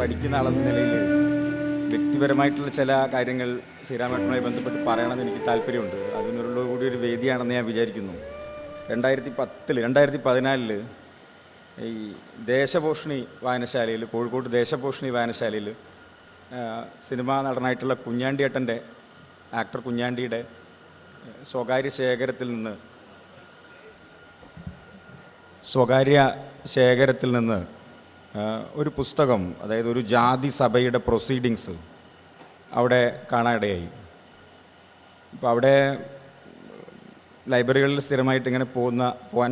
പഠിക്കുന്ന ആളെന്ന നിലയിൽ വ്യക്തിപരമായിട്ടുള്ള ചില കാര്യങ്ങൾ ശ്രീരാമേട്ടനുമായി ബന്ധപ്പെട്ട് പറയണമെന്ന് എനിക്ക് താല്പര്യമുണ്ട്. അതിനുള്ള കൂടി ഒരു വേദിയാണെന്ന് ഞാൻ വിചാരിക്കുന്നു. 2014 ഈ ദേശപോഷിണി വായനശാലയിൽ, കോഴിക്കോട് ദേശപോഷിണി വായനശാലയിൽ സിനിമാ നടനായിട്ടുള്ള കുഞ്ഞാണ്ടിയേട്ടൻ്റെ, ആക്ടർ കുഞ്ഞാണ്ടിയുടെ സ്വകാര്യ ശേഖരത്തിൽ നിന്ന് ഒരു പുസ്തകം, അതായത് ഒരു ജാതി സഭയുടെ പ്രൊസീഡിങ്സ് അവിടെ കാണാനിടയായി. അപ്പോൾ അവിടെ ലൈബ്രറികളിൽ സ്ഥിരമായിട്ട് ഇങ്ങനെ പോകാൻ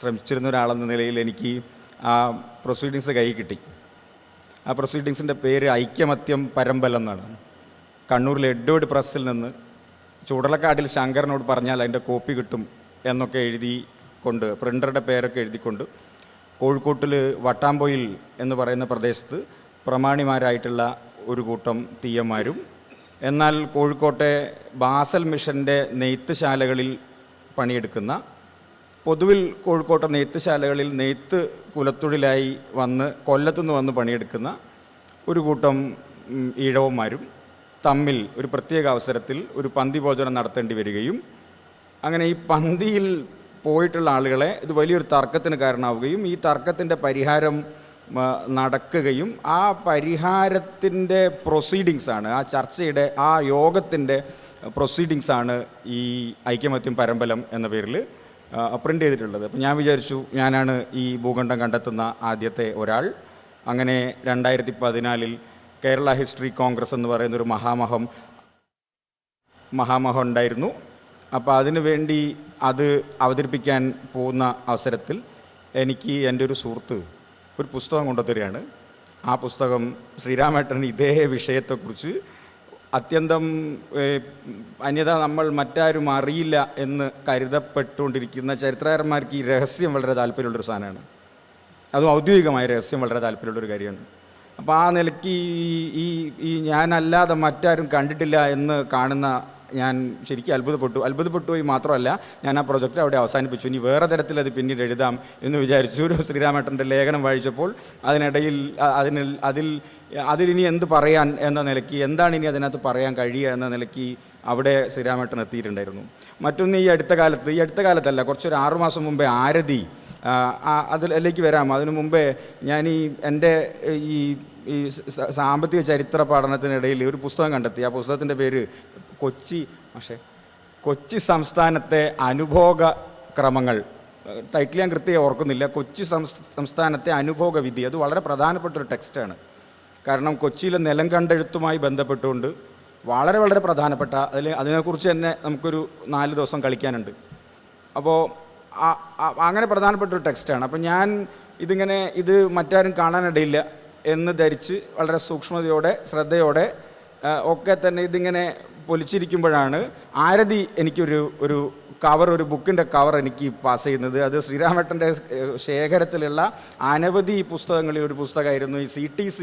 ശ്രമിച്ചിരുന്ന ഒരാളെന്ന നിലയിൽ എനിക്ക് ആ പ്രൊസീഡിങ്സ് കൈ കിട്ടി. ആ പ്രൊസീഡിങ്സിൻ്റെ പേര് ഐക്യമത്യം പരമ്പൽ എന്നാണ്. കണ്ണൂരിലെ എഡ്വേർഡ് പ്രസ്സിൽ നിന്ന് ചുടലക്കാടിൽ ശങ്കരനോട് പറഞ്ഞാൽ അതിൻ്റെ കോപ്പി കിട്ടും എന്നൊക്കെ എഴുതിക്കൊണ്ട്, പ്രിൻ്ററുടെ പേരൊക്കെ എഴുതിക്കൊണ്ട് കോഴിക്കോട്ടിൽ വട്ടാമ്പൊയിൽ എന്ന് പറയുന്ന പ്രദേശത്ത് പ്രമാണിമാരായിട്ടുള്ള ഒരു കൂട്ടം തീയന്മാരും, എന്നാൽ കോഴിക്കോട്ടെ ബാസൽ മിഷൻ്റെ നെയ്ത്തുശാലകളിൽ പണിയെടുക്കുന്ന, പൊതുവിൽ കോഴിക്കോട്ടെ നെയ്ത്തുശാലകളിൽ നെയ്ത്ത് കുലത്തൊഴിലായി കൊല്ലത്തുനിന്ന് വന്ന് പണിയെടുക്കുന്ന ഒരു കൂട്ടം ഈഴവന്മാരും തമ്മിൽ ഒരു പ്രത്യേക അവസരത്തിൽ ഒരു പന്തി ഭോജനം നടത്തേണ്ടി വരികയും, അങ്ങനെ ഈ പന്തിയിൽ പോയിട്ടുള്ള ആളുകളെ ഇത് വലിയൊരു തർക്കത്തിന് കാരണമാവുകയും ഈ തർക്കത്തിൻ്റെ പരിഹാരം നടക്കുകയും ആ പരിഹാരത്തിൻ്റെ പ്രൊസീഡിങ്സാണ്, ആ ചർച്ചയുടെ, ആ യോഗത്തിൻ്റെ പ്രൊസീഡിങ്സാണ് ഈ ഐക്യമത്യം പരമ്പലം എന്ന പേരിൽ പ്രിൻ്റ് ചെയ്തിട്ടുള്ളത്. അപ്പോൾ ഞാൻ വിചാരിച്ചു ഞാനാണ് ഈ ഭൂഖണ്ഡം കണ്ടെത്തുന്ന ആദ്യത്തെ ഒരാൾ. അങ്ങനെ 2014 കേരള ഹിസ്റ്ററി കോൺഗ്രസ് എന്ന് പറയുന്നൊരു മഹാമഹം ഉണ്ടായിരുന്നു. അപ്പോൾ അതിനു വേണ്ടി അത് അവതരിപ്പിക്കാൻ പോകുന്ന അവസരത്തിൽ എനിക്ക് എൻ്റെ ഒരു സുഹൃത്ത് ഒരു പുസ്തകം കൊണ്ടുത്തരികയാണ്. ആ പുസ്തകം ശ്രീരാമേട്ടൻ ഇതേ വിഷയത്തെക്കുറിച്ച് അത്യന്തം നമ്മൾ മറ്റാരും അറിയില്ല എന്ന് കരുതപ്പെട്ടുകൊണ്ടിരിക്കുന്ന ചരിത്രകാരന്മാർക്ക് ഈ രഹസ്യം വളരെ താല്പര്യമുള്ളൊരു സാധനമാണ്. അതും ഔദ്യോഗികമായ രഹസ്യം വളരെ താല്പര്യമുള്ളൊരു കാര്യമാണ്. അപ്പോൾ ആ നിലയ്ക്ക് ഈ ഞാനല്ലാതെ മറ്റാരും കണ്ടിട്ടില്ല എന്ന് കാണുന്ന ഞാൻ ശരിക്കും അത്ഭുതപ്പെട്ടു പോയി. മാത്രമല്ല, ഞാൻ ആ പ്രൊജക്റ്റ് അവിടെ അവസാനിപ്പിച്ചു. ഇനി വേറെ തരത്തിൽ അത് പിന്നീട് എഴുതാം എന്ന് വിചാരിച്ചു. ഒരു ശ്രീരാമേട്ടൻ്റെ ലേഖനം വായിച്ചപ്പോൾ അതിനിടയിൽ അതിലിനി എന്ത് പറയാൻ എന്ന നിലയ്ക്ക്, എന്താണ് ഇനി അതിനകത്ത് പറയാൻ കഴിയുക എന്ന നിലയ്ക്ക് അവിടെ ശ്രീരാമേട്ടൻ എത്തിയിട്ടുണ്ടായിരുന്നു. മറ്റൊന്ന്, ഈ അടുത്ത കാലത്തല്ല, കുറച്ചൊരു 6 മാസം മുമ്പേ ആരതി, അതിലേക്ക് വരാം. അതിനു മുമ്പേ ഞാൻ എൻ്റെ ഈ സാമ്പത്തിക ചരിത്ര പഠനത്തിനിടയിൽ ഒരു പുസ്തകം കണ്ടെത്തി. ആ പുസ്തകത്തിൻ്റെ പേര് കൊച്ചി സംസ്ഥാനത്തെ അനുഭോഗ ക്രമങ്ങൾ. ടൈറ്റിൽ ഞാൻ കൃത്യമായി ഓർക്കുന്നില്ല. കൊച്ചി സംസ്ഥാനത്തെ അനുഭോഗ വിധി. അത് വളരെ പ്രധാനപ്പെട്ടൊരു ടെക്സ്റ്റാണ്. കാരണം കൊച്ചിയിലെ നിലം കണ്ടെഴുത്തുമായി ബന്ധപ്പെട്ടുകൊണ്ട് വളരെ വളരെ പ്രധാനപ്പെട്ട, അതിനെക്കുറിച്ച് തന്നെ നമുക്കൊരു 4 ദിവസം കളിക്കാനുണ്ട്. അപ്പോൾ അങ്ങനെ പ്രധാനപ്പെട്ടൊരു ടെക്സ്റ്റാണ്. അപ്പോൾ ഞാൻ ഇത് മറ്റാരും കാണാനിടയില്ല എന്ന് ധരിച്ച് വളരെ സൂക്ഷ്മതയോടെ, ശ്രദ്ധയോടെ ഒക്കെ തന്നെ ഇതിങ്ങനെ പൊലിച്ചിരിക്കുമ്പോഴാണ് ആരതി എനിക്കൊരു ബുക്കിൻ്റെ കവർ എനിക്ക് പാസ് ചെയ്യുന്നത്. അത് ശ്രീരാമേട്ടൻ്റെ ശേഖരത്തിലുള്ള അനവധി പുസ്തകങ്ങളിൽ ഒരു പുസ്തകമായിരുന്നു ഈ CTC.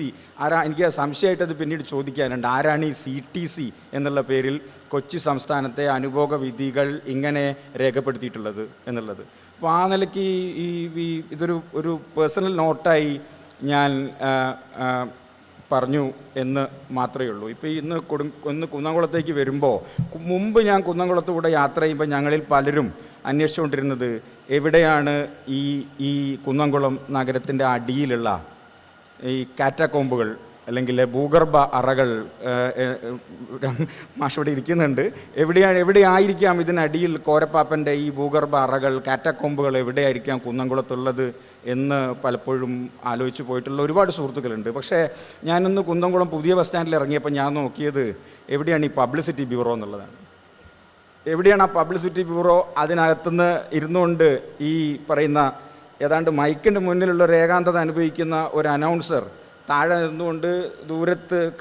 എനിക്ക് സംശയമായിട്ടത് പിന്നീട് ചോദിക്കാനുണ്ട്, ആരാണ് ഈ CTC എന്നുള്ള പേരിൽ കൊച്ചി സംസ്ഥാനത്തെ അനുഭോഗ വിധികൾ ഇങ്ങനെ രേഖപ്പെടുത്തിയിട്ടുള്ളത് എന്നുള്ളത്. അപ്പോൾ ആ നിലയ്ക്ക് ഇതൊരു പേഴ്സണൽ നോട്ടായി ഞാൻ പറഞ്ഞു എന്ന് മാത്രമേ ഉള്ളൂ. ഇപ്പോൾ ഇന്ന് കുന്നംകുളത്തേക്ക് വരുമ്പോൾ, മുമ്പ് ഞാൻ കുന്നംകുളത്തൂടെ യാത്ര ചെയ്യുമ്പോൾ ഞങ്ങളിൽ പലരും അന്വേഷിച്ചുകൊണ്ടിരുന്നത് എവിടെയാണ് ഈ കുന്നംകുളം നഗരത്തിൻ്റെ അടിയിലുള്ള ഈ കാറ്റാക്കോമ്പുകൾ അല്ലെങ്കിൽ ഭൂഗർഭ അറകൾ. മാഷോടെ ഇരിക്കുന്നുണ്ട്. എവിടെയായിരിക്കാം ഇതിനടിയിൽ കോരപ്പാപ്പൻ്റെ ഈ ഭൂഗർഭ അറകൾ, കാറ്റാക്കോമ്പുകൾ എവിടെയായിരിക്കാം കുന്നംകുളത്തുള്ളത് എന്ന് പലപ്പോഴും ആലോചിച്ച് പോയിട്ടുള്ള ഒരുപാട് സുഹൃത്തുക്കളുണ്ട്. പക്ഷേ ഞാനൊന്ന് കുന്നംകുളം പുതിയ ബസ് സ്റ്റാൻഡിൽ ഇറങ്ങിയപ്പോൾ ഞാൻ നോക്കിയത് എവിടെയാണ് ഈ പബ്ലിസിറ്റി ബ്യൂറോ എന്നുള്ളതാണ്. എവിടെയാണ് ആ പബ്ലിസിറ്റി ബ്യൂറോ? അതിനകത്തുനിന്ന് ഇരുന്നുകൊണ്ട് ഈ പറയുന്ന ഏതാണ്ട് മൈക്കിൻ്റെ മുന്നിലുള്ള ഒരു ഏകാന്തത അനുഭവിക്കുന്ന ഒരു അനൗൺസർ താഴെ നിന്നുകൊണ്ട്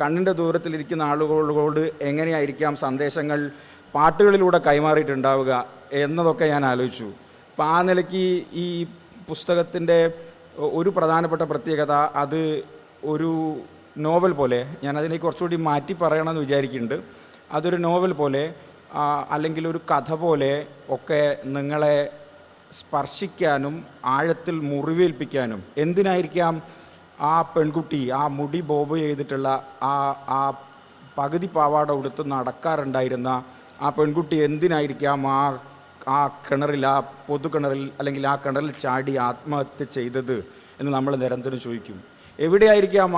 കണ്ണിൻ്റെ ദൂരത്തിലിരിക്കുന്ന ആളുകളോട് എങ്ങനെയായിരിക്കാം സന്ദേശങ്ങൾ പാട്ടുകളിലൂടെ കൈമാറിയിട്ടുണ്ടാവുക എന്നതൊക്കെ ഞാൻ ആലോചിച്ചു. അപ്പോൾ ആ നിലയ്ക്ക് ഈ പുസ്തകത്തിൻ്റെ ഒരു പ്രധാനപ്പെട്ട പ്രത്യേകത, അത് ഒരു നോവൽ പോലെ, ഞാനതിനെ കുറച്ചുകൂടി മാറ്റി പറയണമെന്ന് വിചാരിക്കുന്നുണ്ട്. അതൊരു നോവൽ പോലെ അല്ലെങ്കിൽ ഒരു കഥ പോലെ ഒക്കെ നിങ്ങളെ സ്പർശിക്കാനും ആഴത്തിൽ മുറിവേൽപ്പിക്കാനും, എന്തിനായിരിക്കാം ആ പെൺകുട്ടി ആ മുടി ബോബ് ചെയ്തിട്ടുള്ള ആ ആ പകുതി പാവാട ഉടുത്ത് നടക്കാറുണ്ടായിരുന്ന ആ പെൺകുട്ടി എന്തിനായിരിക്കാം ആ കിണറിൽ, ആ പൊതു കിണറിൽ അല്ലെങ്കിൽ ആ കിണറിൽ ചാടി ആത്മഹത്യ ചെയ്തത് എന്ന് നമ്മൾ നിരന്തരം ചോദിക്കും. എവിടെയായിരിക്കാം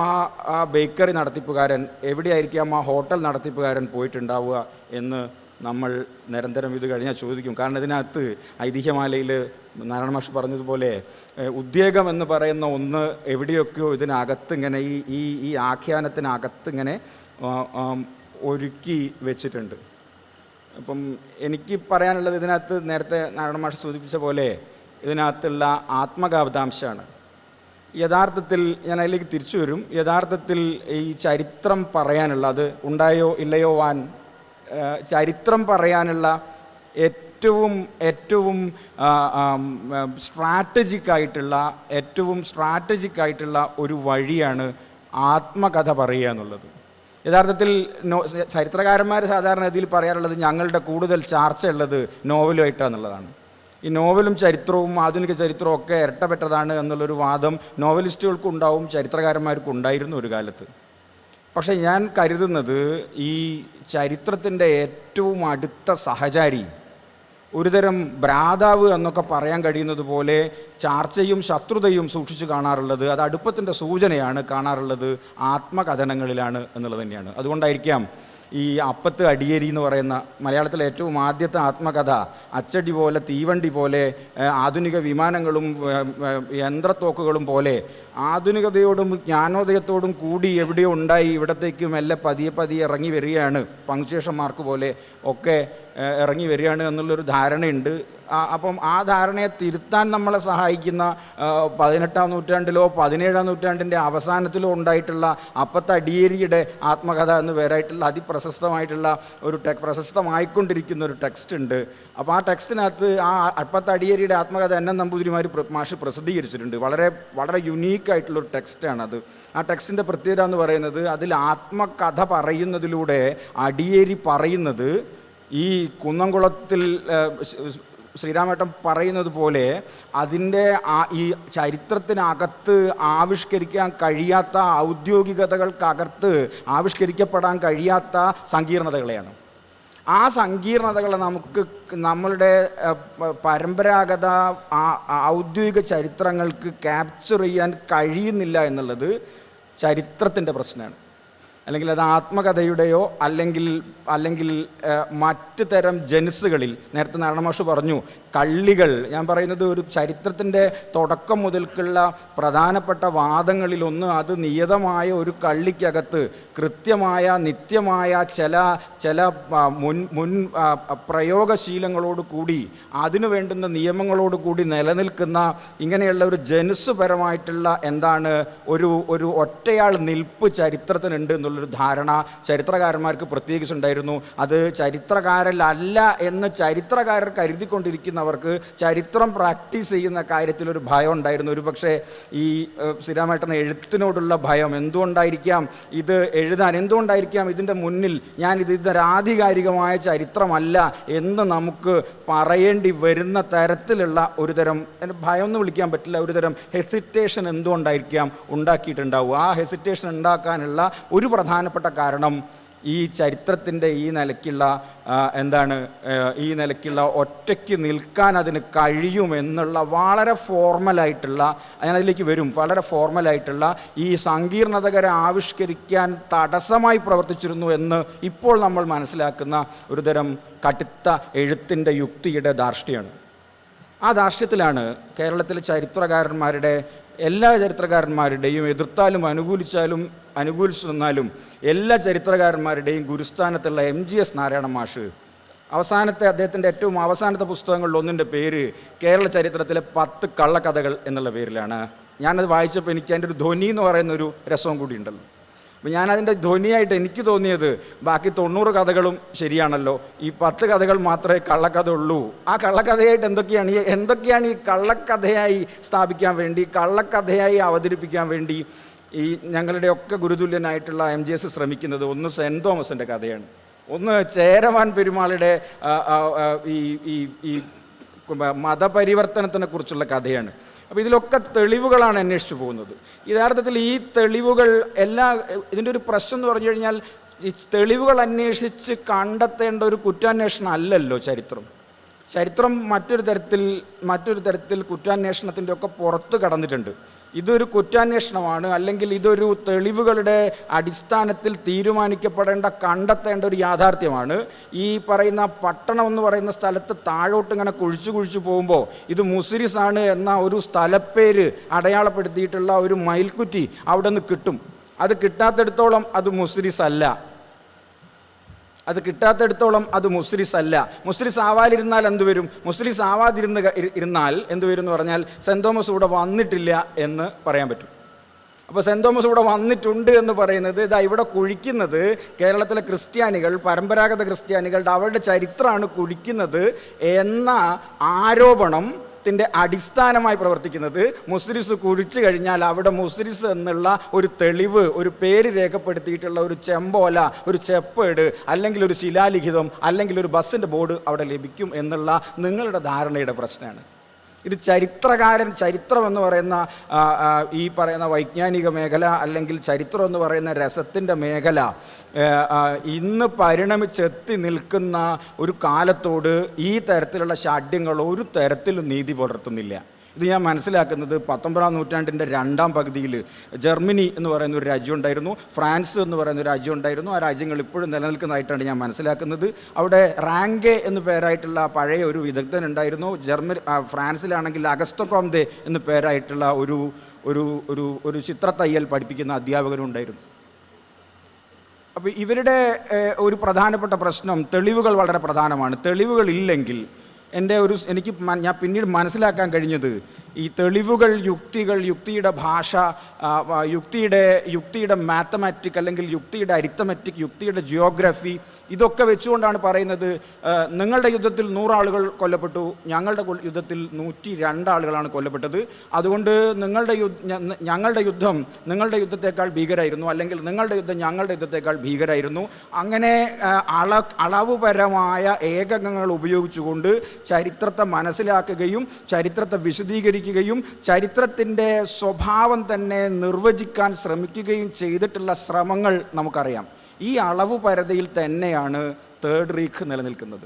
ആ ബേക്കറി നടത്തിപ്പുകാരൻ, എവിടെയായിരിക്കാം ആ ഹോട്ടൽ നടത്തിപ്പുകാരൻ പോയിട്ടുണ്ടാവുക എന്ന് നമ്മൾ നിരന്തരം ഇത് കഴിഞ്ഞാൽ ചോദിക്കും. കാരണം ഇതിനകത്ത് ഐതിഹ്യമാലയിൽ നാരായണ മാഷ് പറഞ്ഞതുപോലെ ഉദ്വേഗം എന്ന് പറയുന്ന ഒന്ന് എവിടെയൊക്കെയോ ഇതിനകത്ത് ഇങ്ങനെ ഈ ആഖ്യാനത്തിനകത്ത് ഇങ്ങനെ ഒരുക്കി വെച്ചിട്ടുണ്ട്. അപ്പം എനിക്ക് പറയാനുള്ളത് ഇതിനകത്ത് നേരത്തെ നാരായണ മാഷ് സൂചിപ്പിച്ച പോലെ ഇതിനകത്തുള്ള ആത്മകാവതാംശമാണ്. യഥാർത്ഥത്തിൽ ഞാൻ അതിലേക്ക് തിരിച്ചു വരും. യഥാർത്ഥത്തിൽ ഈ ചരിത്രം പറയാനുള്ള, അത് ഉണ്ടായോ ഇല്ലയോ വാൻ, ചരിത്രം പറയാനുള്ള ഏറ്റവും സ്ട്രാറ്റജിക്കായിട്ടുള്ള ഒരു വഴിയാണ് ആത്മകഥ പറയുക എന്നുള്ളത്. യഥാർത്ഥത്തിൽ ചരിത്രകാരന്മാർ സാധാരണ ഇതിൽ പറയാറുള്ളത് ഞങ്ങളുടെ കൂടുതൽ ചർച്ചയുള്ളത് നോവലുമായിട്ടാണെന്നുള്ളതാണ്. ഈ നോവലും ചരിത്രവും ആധുനിക ചരിത്രവും ഒക്കെ ഇരട്ടപ്പെട്ടതാണ് എന്നുള്ളൊരു വാദം നോവലിസ്റ്റുകൾക്കും ഉണ്ടാവും, ചരിത്രകാരന്മാർക്കും ഉണ്ടായിരുന്നു ഒരു കാലത്ത്. പക്ഷേ ഞാൻ കരുതുന്നത് ഈ ചരിത്രത്തിൻ്റെ ഏറ്റവും അടുത്ത സഹചാരി, ഒരുതരം ഭ്രാതാവ് എന്നൊക്കെ പറയാൻ കഴിയുന്നത് പോലെ ചാർച്ചയും ശത്രുതയും സൂക്ഷിച്ചു കാണാറുള്ളത്, അത് അടുപ്പത്തിൻ്റെ സൂചനയാണ് കാണാറുള്ളത് ആത്മകഥനങ്ങളിലാണ് എന്നുള്ളത് തന്നെയാണ്. അതുകൊണ്ടായിരിക്കാം ഈ അപ്പത്ത് അടിയേരി എന്ന് പറയുന്ന മലയാളത്തിലെ ഏറ്റവും ആദ്യത്തെ ആത്മകഥ അച്ചടി പോലെ, തീവണ്ടി പോലെ, ആധുനിക വിമാനങ്ങളും യന്ത്രത്തോക്കുകളും പോലെ ആധുനികതയോടും ജ്ഞാനോദയത്തോടും കൂടി എവിടെയോ ഉണ്ടായി ഇവിടത്തേക്ക് മെല്ലെ പതിയെ ഇറങ്ങി വരികയാണ്, പങ്ക്ച്വേഷൻ മാർക്ക് പോലെ ഒക്കെ ഇറങ്ങി വരികയാണ് എന്നുള്ളൊരു ധാരണയുണ്ട്. അപ്പം ആ ധാരണയെ തിരുത്താൻ നമ്മളെ സഹായിക്കുന്ന 18-ാം നൂറ്റാണ്ടിലോ 17-ാം നൂറ്റാണ്ടിൻ്റെ അവസാനത്തിലോ ഉണ്ടായിട്ടുള്ള അപ്പത്തെ അടിയേരിയുടെ ആത്മകഥ എന്ന് പേരായിട്ടുള്ള അതിപ്രശസ്തമായിട്ടുള്ള ഒരു പ്രശസ്തമായിക്കൊണ്ടിരിക്കുന്ന ഒരു ടെക്സ്റ്റ് ഉണ്ട്. അപ്പോൾ ആ ടെക്സ്റ്റിനകത്ത് ആ അപ്പത്തെ അടിയേരിയുടെ ആത്മകഥ എൻ നമ്പൂതിരിമാർ മാഷ് പ്രസിദ്ധീകരിച്ചിട്ടുണ്ട്. വളരെ വളരെ യുണീക്കായിട്ടുള്ളൊരു ടെക്സ്റ്റാണത്. ആ ടെക്സ്റ്റിൻ്റെ പ്രത്യേകത എന്ന് പറയുന്നത് അതിൽ ആത്മകഥ പറയുന്നതിലൂടെ അടിയേരി പറയുന്നത് ഈ കുന്നംകുളത്തിൽ ശ്രീരാമേട്ടൻ പറയുന്നത് പോലെ അതിൻ്റെ ഈ ചരിത്രത്തിനകത്ത് ആവിഷ്കരിക്കാൻ കഴിയാത്ത, ഔദ്യോഗികതകൾക്കകത്ത് ആവിഷ്കരിക്കപ്പെടാൻ കഴിയാത്ത സങ്കീർണതകളെയാണ്. ആ സങ്കീർണതകളെ നമുക്ക് നമ്മളുടെ പരമ്പരാഗത ഔദ്യോഗിക ചരിത്രങ്ങൾക്ക് ക്യാപ്ചർ ചെയ്യാൻ കഴിയുന്നില്ല എന്നുള്ളത് ചരിത്രത്തിൻ്റെ പ്രശ്നമാണ്. അല്ലെങ്കിൽ അത് ആത്മകഥയുടെയോ അല്ലെങ്കിൽ മറ്റ് തരം ജനുസുകളിൽ, നേരത്തെ നാരായണ മാഷ് പറഞ്ഞു കള്ളികൾ, ഞാൻ പറയുന്നത് ഒരു ചരിത്രത്തിൻ്റെ തുടക്കം മുതൽക്കുള്ള പ്രധാനപ്പെട്ട വാദങ്ങളിലൊന്ന് അത് നിയതമായ ഒരു കള്ളിക്കകത്ത് കൃത്യമായ നിത്യമായ ചില മുൻ പ്രയോഗശീലങ്ങളോട് കൂടി അതിനു വേണ്ടുന്ന നിയമങ്ങളോട് കൂടി നിലനിൽക്കുന്ന ഇങ്ങനെയുള്ള ഒരു ജനുസുപരമായിട്ടുള്ള എന്താണ് ഒരു ഒറ്റയാൾ നിൽപ്പ് ചരിത്രത്തിനുണ്ട് എന്നുള്ളൊരു ധാരണ ചരിത്രകാരന്മാർക്ക് പ്രത്യേകിച്ചുണ്ടായിരുന്നു. അത് ചരിത്രകാരല്ല എന്ന് ചരിത്രകാരർ കരുതിക്കൊണ്ടിരിക്കുന്നവർക്ക് ചരിത്രം പ്രാക്ടീസ് ചെയ്യുന്ന കാര്യത്തിലൊരു ഭയം ഉണ്ടായിരുന്നു. ഒരു പക്ഷേ ഈ ശ്രീരാമേട്ടന് എഴുത്തിനോടുള്ള ഭയം എന്തുകൊണ്ടായിരിക്കാം, ഇത് എഴുതാൻ എന്തുകൊണ്ടായിരിക്കാം ഇതിൻ്റെ മുന്നിൽ ഇതൊരു ആധികാരികമായ ചരിത്രമല്ല എന്ന് നമുക്ക് പറയേണ്ടി വരുന്ന തരത്തിലുള്ള ഒരുതരം ഭയം എന്ന് വിളിക്കാൻ പറ്റില്ല, ഒരുതരം ഹെസിറ്റേഷൻ എന്തുകൊണ്ടായിരിക്കാം ഉണ്ടാക്കിയിട്ടുണ്ടാവുക. ആ ഹെസിറ്റേഷൻ ഉണ്ടാക്കാനുള്ള ഒരു പ്രധാനപ്പെട്ട കാരണം ഈ ചരിത്രത്തിൻ്റെ ഈ നിലയ്ക്കുള്ള ഒറ്റയ്ക്ക് നിൽക്കാൻ അതിന് കഴിയുമെന്നുള്ള വളരെ ഫോർമലായിട്ടുള്ള, ഞാനതിലേക്ക് വരും, വളരെ ഫോർമലായിട്ടുള്ള ഈ സങ്കീർണതകരെ ആവിഷ്കരിക്കാൻ തടസ്സമായി പ്രവർത്തിച്ചിരുന്നു എന്ന് ഇപ്പോൾ നമ്മൾ മനസ്സിലാക്കുന്ന ഒരുതരം കടുത്ത എഴുത്തിൻ്റെ യുക്തിയുടെ ധാർഷ്ട്യമാണ്. ആ ധാർഷ്ട്യത്തിലാണ് കേരളത്തിലെ ചരിത്രകാരന്മാരുടെ, എല്ലാ ചരിത്രകാരന്മാരുടെയും, എതിർത്താലും അനുകൂലിച്ചു നിന്നാലും എല്ലാ ചരിത്രകാരന്മാരുടെയും ഗുരുസ്ഥാനത്തുള്ള MGS നാരായണ മാഷ് അദ്ദേഹത്തിൻ്റെ ഏറ്റവും അവസാനത്തെ പുസ്തകങ്ങളിൽ ഒന്നിൻ്റെ പേര് കേരള ചരിത്രത്തിലെ 10 കള്ളക്കഥകൾ എന്നുള്ള പേരിലാണ്. ഞാനത് വായിച്ചപ്പോൾ എനിക്ക് അതിൻ്റെ ഒരു ധ്വനി എന്ന് പറയുന്നൊരു രസവും കൂടി ഉണ്ടല്ലോ. അപ്പോൾ ഞാനതിൻ്റെ ധ്വനിയായിട്ട് എനിക്ക് തോന്നിയത് ബാക്കി 90 കഥകളും ശരിയാണല്ലോ, ഈ 10 കഥകൾ മാത്രമേ കള്ളക്കഥ ഉള്ളൂ. ആ കള്ളക്കഥയായിട്ട് എന്തൊക്കെയാണ് ഈ കള്ളക്കഥയായി സ്ഥാപിക്കാൻ വേണ്ടി, കള്ളക്കഥയായി അവതരിപ്പിക്കാൻ വേണ്ടി ഈ ഞങ്ങളുടെയൊക്കെ ഗുരുതുല്യനായിട്ടുള്ള MGS ശ്രമിക്കുന്നത്? ഒന്ന് സെൻറ്റ് തോമസിൻ്റെ കഥയാണ്, ഒന്ന് ചേരമാൻ പെരുമാളുടെ ഈ മതപരിവർത്തനത്തിനെ കുറിച്ചുള്ള കഥയാണ്, അപ്പോൾ ഇതിലൊക്കെ തെളിവുകളാണ് അന്വേഷിച്ചു പോകുന്നത്. യഥാർത്ഥത്തിൽ ഈ തെളിവുകൾ ഇതിൻ്റെ ഒരു പ്രശ്നം എന്ന് പറഞ്ഞു കഴിഞ്ഞാൽ, ഈ തെളിവുകൾ അന്വേഷിച്ച് കണ്ടെത്തേണ്ട ഒരു കുറ്റാന്വേഷണം അല്ലല്ലോ ചരിത്രം. ചരിത്രം മറ്റൊരു തരത്തിൽ കുറ്റാന്വേഷണത്തിൻ്റെ ഒക്കെ പുറത്ത് കടന്നിട്ടുണ്ട്. ഇതൊരു കുറ്റാന്വേഷണമാണ്, അല്ലെങ്കിൽ ഇതൊരു തെളിവുകളുടെ അടിസ്ഥാനത്തിൽ തീരുമാനിക്കപ്പെടേണ്ട, കണ്ടെത്തേണ്ട ഒരു യാഥാർത്ഥ്യമാണ്. ഈ പറയുന്ന പട്ടണം എന്ന് പറയുന്ന സ്ഥലത്ത് താഴോട്ട് ഇങ്ങനെ കുഴിച്ചു പോകുമ്പോൾ ഇത് മുസിരിസ് ആണ് എന്ന ഒരു സ്ഥലപ്പേര് അടയാളപ്പെടുത്തിയിട്ടുള്ള ഒരു മയിൽക്കുറ്റി അവിടെ നിന്ന് കിട്ടും. അത് കിട്ടാത്തിടത്തോളം അത് മുസിരിസ് അല്ല. മുസ്ലിസ് അല്ല. മുസ്ലിസ് ആവാതിരുന്നാൽ എന്തുവരും? മുസ്ലിസ് ഇരുന്നാൽ എന്തുവരും എന്ന് പറഞ്ഞാൽ സെൻറ് തോമസ് ഇവിടെ വന്നിട്ടില്ല എന്ന് പറയാൻ പറ്റും. അപ്പോൾ സെൻറ് തോമസ് ഇവിടെ വന്നിട്ടുണ്ട് എന്ന് പറയുന്നത്, ഇവിടെ കുഴിക്കുന്നത് കേരളത്തിലെ ക്രിസ്ത്യാനികൾ, പരമ്പരാഗത ക്രിസ്ത്യാനികളുടെ അവരുടെ ചരിത്രമാണ് കുഴിക്കുന്നത് എന്ന ആരോപണം ത്തിൻ്റെ അടിസ്ഥാനമായി പ്രവർത്തിക്കുന്നത്. മുസ്ലിസ് കുഴിച്ചു കഴിഞ്ഞാൽ അവിടെ മുസ്ലിസ് എന്നുള്ള ഒരു തെളിവ്, ഒരു പേര് രേഖപ്പെടുത്തിയിട്ടുള്ള ഒരു ചെമ്പോല, ഒരു ചെപ്പേട്, അല്ലെങ്കിൽ ഒരു ശിലാലിഖിതം, അല്ലെങ്കിൽ ഒരു ബസ്സിൻ്റെ ബോർഡ് അവിടെ ലഭിക്കും എന്നുള്ള നിങ്ങളുടെ ധാരണയുടെ പ്രശ്നമാണ്. ഇത് ചരിത്രം എന്ന് പറയുന്ന ഈ പറയുന്ന വൈജ്ഞാനിക മേഖല, അല്ലെങ്കിൽ ചരിത്രം എന്ന് പറയുന്ന രസത്തിൻ്റെ മേഖല ഇന്ന് പരിണമിച്ചെത്തി നിൽക്കുന്ന ഒരു കാലത്തോട് ഈ തരത്തിലുള്ള ഷാഢ്യങ്ങൾ ഒരു തരത്തിലും നീതി പുലർത്തുന്നില്ല. ഇത് ഞാൻ മനസ്സിലാക്കുന്നത് 19-ാം നൂറ്റാണ്ടിൻ്റെ രണ്ടാം പകുതിയിൽ ജർമ്മനി എന്ന് പറയുന്ന ഒരു രാജ്യം ഉണ്ടായിരുന്നു, ഫ്രാൻസ് എന്ന് പറയുന്ന ഒരു രാജ്യം ഉണ്ടായിരുന്നു. ആ രാജ്യങ്ങൾ ഇപ്പോഴും നിലനിൽക്കുന്നതായിട്ടാണ് ഞാൻ മനസ്സിലാക്കുന്നത്. അവിടെ റാങ്കെ എന്ന് പേരായിട്ടുള്ള പഴയ ഒരു വിദഗ്ധൻ ഉണ്ടായിരുന്നു. ഫ്രാൻസിലാണെങ്കിൽ അഗസ്റ്റോ കോംതെ എന്ന് പേരായിട്ടുള്ള ഒരു ചിത്രത്തയ്യൽ പഠിപ്പിക്കുന്ന അധ്യാപകരുണ്ടായിരുന്നു. അപ്പോൾ ഇവരുടെ ഒരു പ്രധാനപ്പെട്ട പ്രശ്നം, തെളിവുകൾ വളരെ പ്രധാനമാണ്. തെളിവുകളില്ലെങ്കിൽ ഞാൻ പിന്നീട് മനസ്സിലാക്കാൻ കഴിഞ്ഞത്, ഈ തെളിവുകൾ, യുക്തിയുടെ ഭാഷ, യുക്തിയുടെ മാത്തമാറ്റിക്, അല്ലെങ്കിൽ യുക്തിയുടെ അരിത്തമെറ്റിക്, യുക്തിയുടെ ജിയോഗ്രഫി, ഇതൊക്കെ വെച്ചുകൊണ്ടാണ് പറയുന്നത് നിങ്ങളുടെ യുദ്ധത്തിൽ 100 ആളുകൾ കൊല്ലപ്പെട്ടു, ഞങ്ങളുടെ യുദ്ധത്തിൽ 102 ആളുകളാണ് കൊല്ലപ്പെട്ടത്. അതുകൊണ്ട് ഞങ്ങളുടെ യുദ്ധം നിങ്ങളുടെ യുദ്ധത്തേക്കാൾ ഭീകരമായിരുന്നു, അല്ലെങ്കിൽ നിങ്ങളുടെ യുദ്ധം ഞങ്ങളുടെ യുദ്ധത്തേക്കാൾ ഭീകരമായിരുന്നു. അങ്ങനെ അളവുപരമായ ഏകകങ്ങൾ ഉപയോഗിച്ചുകൊണ്ട് ചരിത്രത്തെ മനസ്സിലാക്കുകയും ചരിത്രത്തെ വിശദീകരിക്കുകയും ചരിത്രത്തിൻ്റെ സ്വഭാവം തന്നെ നിർവചിക്കാൻ ശ്രമിക്കുകയും ചെയ്തിട്ടുള്ള ശ്രമങ്ങൾ നമുക്കറിയാം. ഈ അളവ് പരതയിൽ തന്നെയാണ് തേർഡ് റീക്ക് നിലനിൽക്കുന്നത്.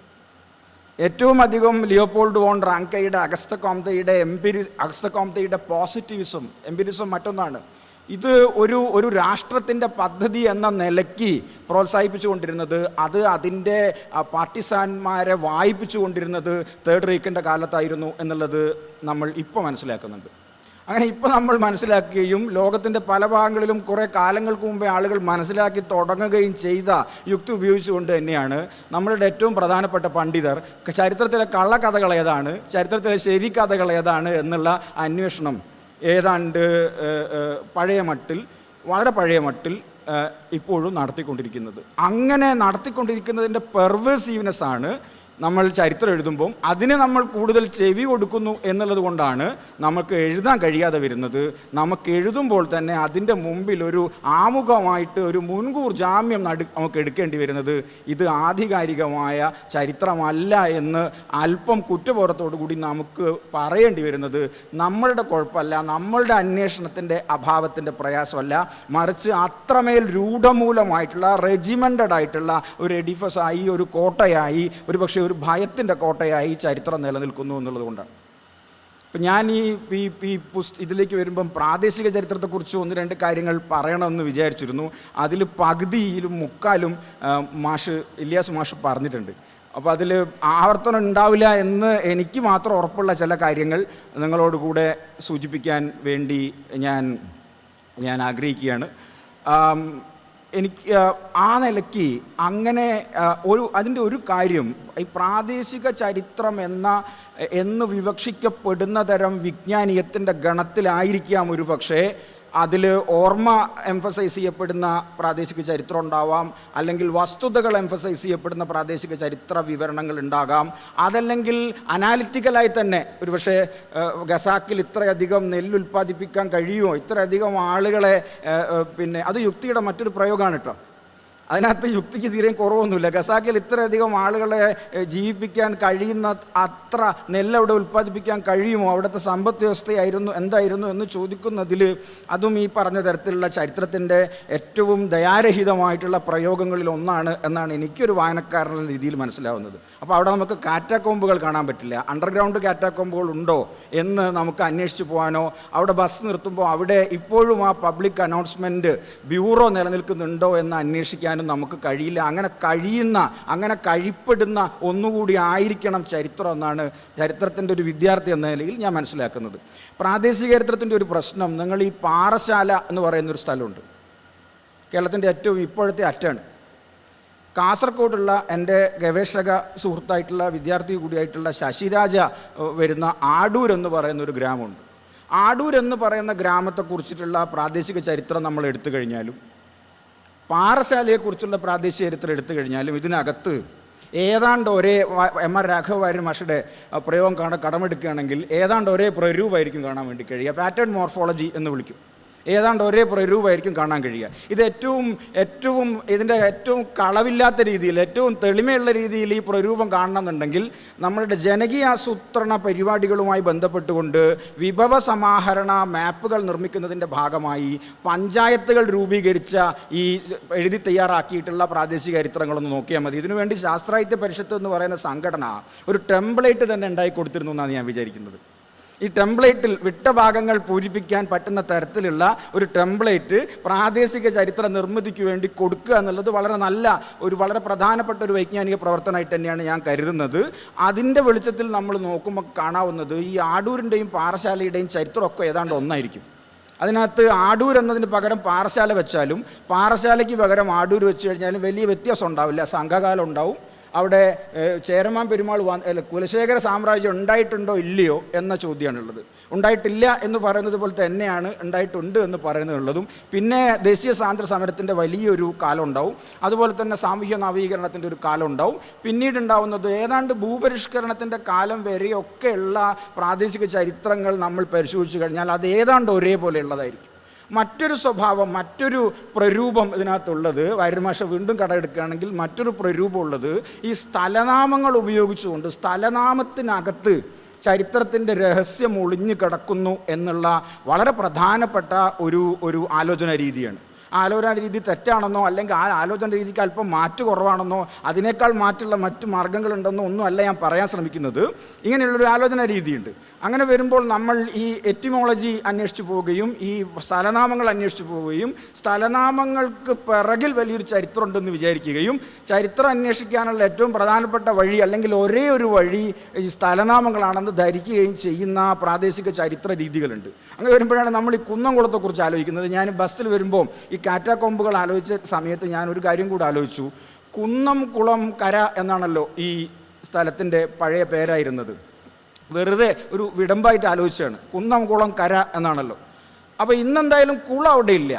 ഏറ്റവും അധികം ലിയോപോൾഡ് വോൺ റാങ്കയുടെ, അഗസ്റ്റ കോംതെയുടെ പോസിറ്റിവിസം, എംപിരിസം മറ്റൊന്നാണ്. ഇത് ഒരു രാഷ്ട്രത്തിൻ്റെ പദ്ധതി എന്ന നിലയ്ക്ക് പ്രോത്സാഹിപ്പിച്ചുകൊണ്ടിരുന്നത്, അത് അതിൻ്റെ പാർട്ടിസാന്മാരെ വായിപ്പിച്ചുകൊണ്ടിരുന്നത് തേർഡ് റീക്കിൻ്റെ കാലത്തായിരുന്നു എന്നുള്ളത് നമ്മൾ ഇപ്പോൾ മനസ്സിലാക്കുന്നുണ്ട്. അങ്ങനെ ഇപ്പോൾ നമ്മൾ മനസ്സിലാക്കുകയും ലോകത്തിൻ്റെ പല ഭാഗങ്ങളിലും കുറേ കാലങ്ങൾക്ക് മുമ്പേ ആളുകൾ മനസ്സിലാക്കി തുടങ്ങുകയും ചെയ്ത യുക്തി ഉപയോഗിച്ചുകൊണ്ട് തന്നെയാണ് നമ്മളുടെ ഏറ്റവും പ്രധാനപ്പെട്ട പണ്ഡിതർ ചരിത്രത്തിലെ കള്ളക്കഥകൾ ഏതാണ്, ചരിത്രത്തിലെ ശരിക്കഥകൾ ഏതാണ് എന്നുള്ള അന്വേഷണം ഏതാണ്ട് വളരെ പഴയ മട്ടിൽ ഇപ്പോഴും നടത്തിക്കൊണ്ടിരിക്കുന്നത്. അങ്ങനെ നടത്തിക്കൊണ്ടിരിക്കുന്നതിൻ്റെ പെർവേസീവ്നെസ് ആണ് നമ്മൾ ചരിത്രം എഴുതുമ്പം അതിന് നമ്മൾ കൂടുതൽ ചെവി കൊടുക്കുന്നു എന്നുള്ളത് കൊണ്ടാണ് നമുക്ക് എഴുതാൻ കഴിയാതെ വരുന്നത്. നമുക്ക് എഴുതുമ്പോൾ തന്നെ അതിൻ്റെ മുമ്പിൽ ഒരു ആമുഖമായിട്ട് ഒരു മുൻകൂർ ജാമ്യം നമുക്ക് എടുക്കേണ്ടി വരുന്നത് ഇത് ആധികാരികമായ ചരിത്രമല്ല എന്ന് അല്പം കുറ്റബോധത്തോടു കൂടി നമുക്ക് പറയേണ്ടി വരുന്നത് നമ്മളുടെ കുഴപ്പമല്ല, നമ്മളുടെ അന്വേഷണത്തിൻ്റെ അഭാവത്തിൻ്റെ പ്രയാസമല്ല, മറിച്ച് അത്രമേൽ രൂഢമൂലമായിട്ടുള്ള റെജിമെൻറ്റഡ് ആയിട്ടുള്ള ഒരു എഡിഫസായി, ഒരു കോട്ടയായി, ഒരു പക്ഷേ ഒരു ഭയത്തിൻ്റെ കോട്ടയായി ചരിത്രം നിലനിൽക്കുന്നു എന്നുള്ളത് കൊണ്ടാണ്. ഇപ്പം ഞാൻ ഇതിലേക്ക് വരുമ്പം പ്രാദേശിക ചരിത്രത്തെക്കുറിച്ച് 1-2 കാര്യങ്ങൾ പറയണമെന്ന് വിചാരിച്ചിരുന്നു. അതിൽ പകുതിയിലും മുക്കാലും ഇല്യാസ് മാഷ് പറഞ്ഞിട്ടുണ്ട്. അപ്പോൾ അതിൽ ആവർത്തനം ഉണ്ടാവില്ല എന്ന് എനിക്ക് മാത്രം ഉറപ്പുള്ള ചില കാര്യങ്ങൾ നിങ്ങളോട് കൂടെ സൂചിപ്പിക്കാൻ വേണ്ടി ഞാൻ ആഗ്രഹിക്കുകയാണ്. എനിക്ക് ആ നിലയ്ക്ക് അങ്ങനെ അതിൻ്റെ ഒരു കാര്യം, ഈ പ്രാദേശിക ചരിത്രം എന്ന് വിവക്ഷിക്കപ്പെടുന്ന തരം വിജ്ഞാനീയത്തിൻ്റെ ഗണത്തിലായിരിക്കാം ഒരു പക്ഷേ അതിൽ ഓർമ്മ എംഫസൈസ് ചെയ്യപ്പെടുന്ന പ്രാദേശിക ചരിത്രം ഉണ്ടാവാം, അല്ലെങ്കിൽ വസ്തുതകൾ എംഫസൈസ് ചെയ്യപ്പെടുന്ന പ്രാദേശിക ചരിത്ര വിവരണങ്ങൾ ഉണ്ടാകാം. അതല്ലെങ്കിൽ അനാലിറ്റിക്കലായി തന്നെ ഒരു പക്ഷേ ഗസാക്കിൽ ഇത്രയധികം നെല്ല് ഉൽപ്പാദിപ്പിക്കാൻ കഴിയുമോ, ഇത്രയധികം ആളുകളെ അത് യുക്തിയുടെ മറ്റൊരു പ്രയോഗമാണ് കേട്ടോ. അതിനകത്ത് യുക്തിക്ക് തീരെയും കുറവൊന്നുമില്ല. ഖസാക്കിൽ ഇത്രയധികം ആളുകളെ ജീവിപ്പിക്കാൻ കഴിയുന്ന അത്ര നെല്ല് അവിടെ ഉൽപ്പാദിപ്പിക്കാൻ കഴിയുമോ, അവിടുത്തെ സമ്പദ് വ്യവസ്ഥയായിരുന്നു എന്തായിരുന്നു എന്ന് ചോദിക്കുന്നതിൽ അതും ഈ പറഞ്ഞ തരത്തിലുള്ള ചരിത്രത്തിൻ്റെ ഏറ്റവും ദയാരഹിതമായിട്ടുള്ള പ്രയോഗങ്ങളിൽ ഒന്നാണ് എന്നാണ് എനിക്കൊരു വായനക്കാരനുള്ള രീതിയിൽ മനസ്സിലാവുന്നത്. അപ്പോൾ അവിടെ നമുക്ക് കാറ്റാക്കോമ്പുകൾ കാണാൻ പറ്റില്ല. അണ്ടർഗ്രൗണ്ട് കാറ്റാക്കോമ്പുകൾ ഉണ്ടോ എന്ന് നമുക്ക് അന്വേഷിച്ച് പോകാനോ, അവിടെ ബസ് നിർത്തുമ്പോൾ അവിടെ ഇപ്പോഴും ആ പബ്ലിക് അനൗൺസ്മെൻറ്റ് ബ്യൂറോ നിലനിൽക്കുന്നുണ്ടോ എന്ന് അന്വേഷിക്കാനും നമുക്ക് കഴിയില്ല. അങ്ങനെ കഴിപ്പെടുന്ന ഒന്നുകൂടി ആയിരിക്കണം ചരിത്രം എന്നാണ് ചരിത്രത്തിൻ്റെ ഒരു വിദ്യാർത്ഥി എന്ന നിലയിൽ ഞാൻ മനസ്സിലാക്കുന്നത്. പ്രാദേശിക ചരിത്രത്തിൻ്റെ ഒരു പ്രശ്നം, നിങ്ങൾ ഈ പാറശാല എന്ന് പറയുന്നൊരു സ്ഥലമുണ്ട്, കേരളത്തിൻ്റെ ഏറ്റവും ഇപ്പോഴത്തെ അറ്റാണ്. കാസർഗോഡുള്ള എൻ്റെ ഗവേഷക സുഹൃത്തായിട്ടുള്ള വിദ്യാർത്ഥി കൂടിയായിട്ടുള്ള ശശിരാജ വരുന്ന ആടൂർ എന്ന് പറയുന്ന ഒരു ഗ്രാമമുണ്ട്. ആടൂർ എന്ന് പറയുന്ന ഗ്രാമത്തെക്കുറിച്ചിട്ടുള്ള പ്രാദേശിക ചരിത്രം നമ്മൾ എടുത്തു കഴിഞ്ഞാലും പാറശാലയെക്കുറിച്ചുള്ള പ്രാദേശിക ചരിത്രം എടുത്തു കഴിഞ്ഞാലും ഇതിനകത്ത് ഏതാണ്ട് ഒരേ എം.ആർ. രാഘവ വാര്യർ മാഷയുടെ പ്രയോഗം കടമെടുക്കുകയാണെങ്കിൽ ഏതാണ്ട് ഒരേ പ്രരൂപമായിരിക്കും കാണാൻ വേണ്ടി കഴിയുക. പാറ്റേൺ മോർഫോളജി എന്ന് വിളിക്കും. ഏതാണ്ട് ഒരേ പ്രരൂപമായിരിക്കും കാണാൻ കഴിയുക. ഇത് ഇതിൻ്റെ ഏറ്റവും കളവില്ലാത്ത രീതിയിൽ, ഏറ്റവും തെളിമയുള്ള രീതിയിൽ ഈ പ്രരൂപം കാണണമെന്നുണ്ടെങ്കിൽ നമ്മളുടെ ജനകീയാസൂത്രണ പരിപാടികളുമായി ബന്ധപ്പെട്ടുകൊണ്ട് വിഭവ സമാഹരണ മാപ്പുകൾ നിർമ്മിക്കുന്നതിൻ്റെ ഭാഗമായി പഞ്ചായത്തുകൾ രൂപീകരിച്ച ഈ എഴുതി തയ്യാറാക്കിയിട്ടുള്ള പ്രാദേശിക ചരിത്രങ്ങളൊന്ന് നോക്കിയാൽ മതി. ഇതിനുവേണ്ടി ശാസ്ത്രാഹിത്യ പരിഷത്ത് എന്ന് പറയുന്ന സംഘടന ഒരു ടെംപ്ലേറ്റ് തന്നെ ഉണ്ടാക്കി കൊടുത്തിരുന്നു എന്നാണ് ഞാൻ വിചാരിക്കുന്നത്. ഈ ടെംപ്ലേറ്റിൽ വിട്ട ഭാഗങ്ങൾ പൂരിപ്പിക്കാൻ പറ്റുന്ന തരത്തിലുള്ള ഒരു ടെംപ്ലേറ്റ് പ്രാദേശിക ചരിത്ര നിർമ്മിതിക്ക് വേണ്ടി കൊടുക്കുക എന്നുള്ളത് വളരെ പ്രധാനപ്പെട്ട ഒരു വൈജ്ഞാനിക പ്രവർത്തനമായിട്ട് തന്നെയാണ് ഞാൻ കരുതുന്നത്. അതിൻ്റെ വെളിച്ചത്തിൽ നമ്മൾ നോക്കുമ്പോൾ കാണാവുന്നത് ഈ ആടൂരിൻ്റെയും പാറശാലയുടെയും ചരിത്രമൊക്കെ ഏതാണ്ട് ഒന്നായിരിക്കും. അതിനകത്ത് ആടൂർ എന്നതിന് പകരം പാറശാല വെച്ചാലും പാറശാലയ്ക്ക് പകരം ആടൂർ വെച്ച് കഴിഞ്ഞാലും വലിയ വ്യത്യാസം ഉണ്ടാവില്ല. സംഘകാലം ഉണ്ടാവും. അവിടെ ചേരമാൻ പെരുമാൾ കുലശേഖര സാമ്രാജ്യം ഉണ്ടായിട്ടുണ്ടോ ഇല്ലയോ എന്ന ചോദ്യമാണുള്ളത്. ഉണ്ടായിട്ടില്ല എന്ന് പറയുന്നത് പോലെ തന്നെയാണ് ഉണ്ടായിട്ടുണ്ട് എന്ന് പറയുന്നതുള്ളതും. പിന്നെ ദേശീയ സ്വാതന്ത്ര്യ സമരത്തിൻ്റെ വലിയൊരു കാലം ഉണ്ടാവും. അതുപോലെ തന്നെ സാമൂഹ്യ നവീകരണത്തിൻ്റെ ഒരു കാലം ഉണ്ടാവും. പിന്നീട് ഉണ്ടാവുന്നത് ഏതാണ്ട് ഭൂപരിഷ്കരണത്തിൻ്റെ കാലം വരെയൊക്കെയുള്ള പ്രാദേശിക ചരിത്രങ്ങൾ നമ്മൾ പരിശോധിച്ച് കഴിഞ്ഞാൽ അത് ഏതാണ്ട് ഒരേപോലെ ഉള്ളതായിരിക്കും. മറ്റൊരു സ്വഭാവം, മറ്റൊരു പ്രരൂപം ഇതിനകത്തുള്ളത്, വാര്യർമാഷ വീണ്ടും കടമെടുക്കുകയാണെങ്കിൽ മറ്റൊരു പ്രരൂപം ഉള്ളത് ഈ സ്ഥലനാമങ്ങൾ ഉപയോഗിച്ചുകൊണ്ട് സ്ഥലനാമത്തിനകത്ത് ചരിത്രത്തിൻ്റെ രഹസ്യം ഒളിഞ്ഞു കിടക്കുന്നു എന്നുള്ള വളരെ പ്രധാനപ്പെട്ട ഒരു ആലോചന രീതിയാണ്. ആലോചന രീതി തെറ്റാണെന്നോ അല്ലെങ്കിൽ ആ ആലോചന രീതിക്ക് അല്പം മാറ്റ് കുറവാണെന്നോ അതിനേക്കാൾ മാറ്റുള്ള മറ്റ് മാർഗ്ഗങ്ങളുണ്ടെന്നോ ഒന്നും അല്ല ഞാൻ പറയാൻ ശ്രമിക്കുന്നത്. ഇങ്ങനെയുള്ളൊരു ആലോചന രീതിയുണ്ട്. അങ്ങനെ വരുമ്പോൾ നമ്മൾ ഈ എറ്റിമോളജി അന്വേഷിച്ച് പോവുകയും ഈ സ്ഥലനാമങ്ങൾ അന്വേഷിച്ച് പോവുകയും സ്ഥലനാമങ്ങൾക്ക് പിറകിൽ വലിയൊരു ചരിത്രം ഉണ്ടെന്ന് വിചാരിക്കുകയും ചരിത്രം അന്വേഷിക്കാനുള്ള ഏറ്റവും പ്രധാനപ്പെട്ട വഴി അല്ലെങ്കിൽ ഒരേ ഒരു വഴി ഈ സ്ഥലനാമങ്ങളാണെന്ന് ധരിക്കുകയും ചെയ്യുന്ന പ്രാദേശിക ചരിത്ര രീതികളുണ്ട്. അങ്ങനെ വരുമ്പോഴാണ് നമ്മൾ ഈ കുന്നംകുളത്തെക്കുറിച്ച് ആലോചിക്കുന്നത്. ഞാൻ ബസ്സിൽ വരുമ്പോൾ ഈ കാറ്റാക്കൊമ്പുകൾ ആലോചിച്ച സമയത്ത് ഞാനൊരു കാര്യം കൂടെ ആലോചിച്ചു. കുന്നംകുളം കര എന്നാണല്ലോ ഈ സ്ഥലത്തിൻ്റെ പഴയ പേരായിരുന്നത്. വെറുതെ ഒരു വിടമ്പായിട്ട് ആലോചിച്ചാണ്. കുന്നംകുളം കര എന്നാണല്ലോ. അപ്പോൾ ഇന്നെന്തായാലും കുളം അവിടെ ഇല്ല.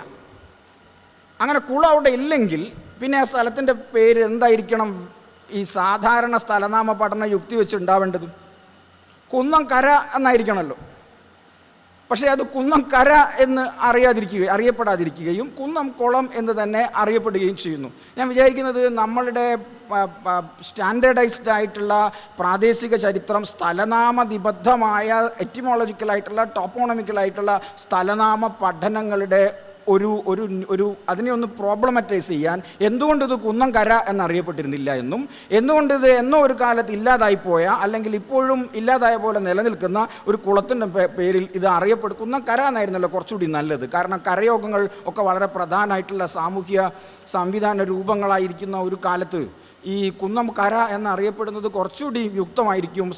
അങ്ങനെ കുളം അവിടെ ഇല്ലെങ്കിൽ പിന്നെ ആ സ്ഥലത്തിൻ്റെ പേര് എന്തായിരിക്കണം ഈ സാധാരണ സ്ഥലനാമ പഠന യുക്തി വെച്ച് ഉണ്ടാവേണ്ടത്? കുന്നം കര എന്നായിരിക്കണമല്ലോ. പക്ഷേ അത് കുന്നം കര എന്ന് അറിയപ്പെടാതിരിക്കുകയും കുന്നം കുളം എന്ന് തന്നെ അറിയപ്പെടുകയും ചെയ്യുന്നു. ഞാൻ വിചാരിക്കുന്നത് നമ്മളുടെ സ്റ്റാൻഡേർഡൈസ്ഡ് ആയിട്ടുള്ള പ്രാദേശിക ചരിത്രം സ്ഥലനാമ നിബദ്ധമായ എറ്റിമോളജിക്കലായിട്ടുള്ള ടോപ്പോണമിക്കലായിട്ടുള്ള സ്ഥലനാമ പഠനങ്ങളുടെ ഒരു അതിനെ ഒന്ന് പ്രോബ്ലമറ്റൈസ് ചെയ്യാൻ എന്തുകൊണ്ടിത് കുന്നം കര എന്നറിയപ്പെട്ടിരുന്നില്ല എന്നും എന്തുകൊണ്ടിത് എന്നോ ഒരു കാലത്ത് ഇല്ലാതായിപ്പോയ അല്ലെങ്കിൽ ഇപ്പോഴും ഇല്ലാതായ പോലെ നിലനിൽക്കുന്ന ഒരു കുളത്തിൻ്റെ പേരിൽ ഇത് കുന്നം കര എന്നായിരുന്നല്ലോ കുറച്ചുകൂടി നല്ലത്. കാരണം കരയോഗങ്ങൾ ഒക്കെ വളരെ പ്രധാനമായിട്ടുള്ള സാമൂഹ്യ സംവിധാന രൂപങ്ങളായിരിക്കുന്ന ഒരു കാലത്ത് ഈ കുന്നം കര എന്നറിയപ്പെടുന്നത് കുറച്ചുകൂടി യുക്തമായിരിക്കും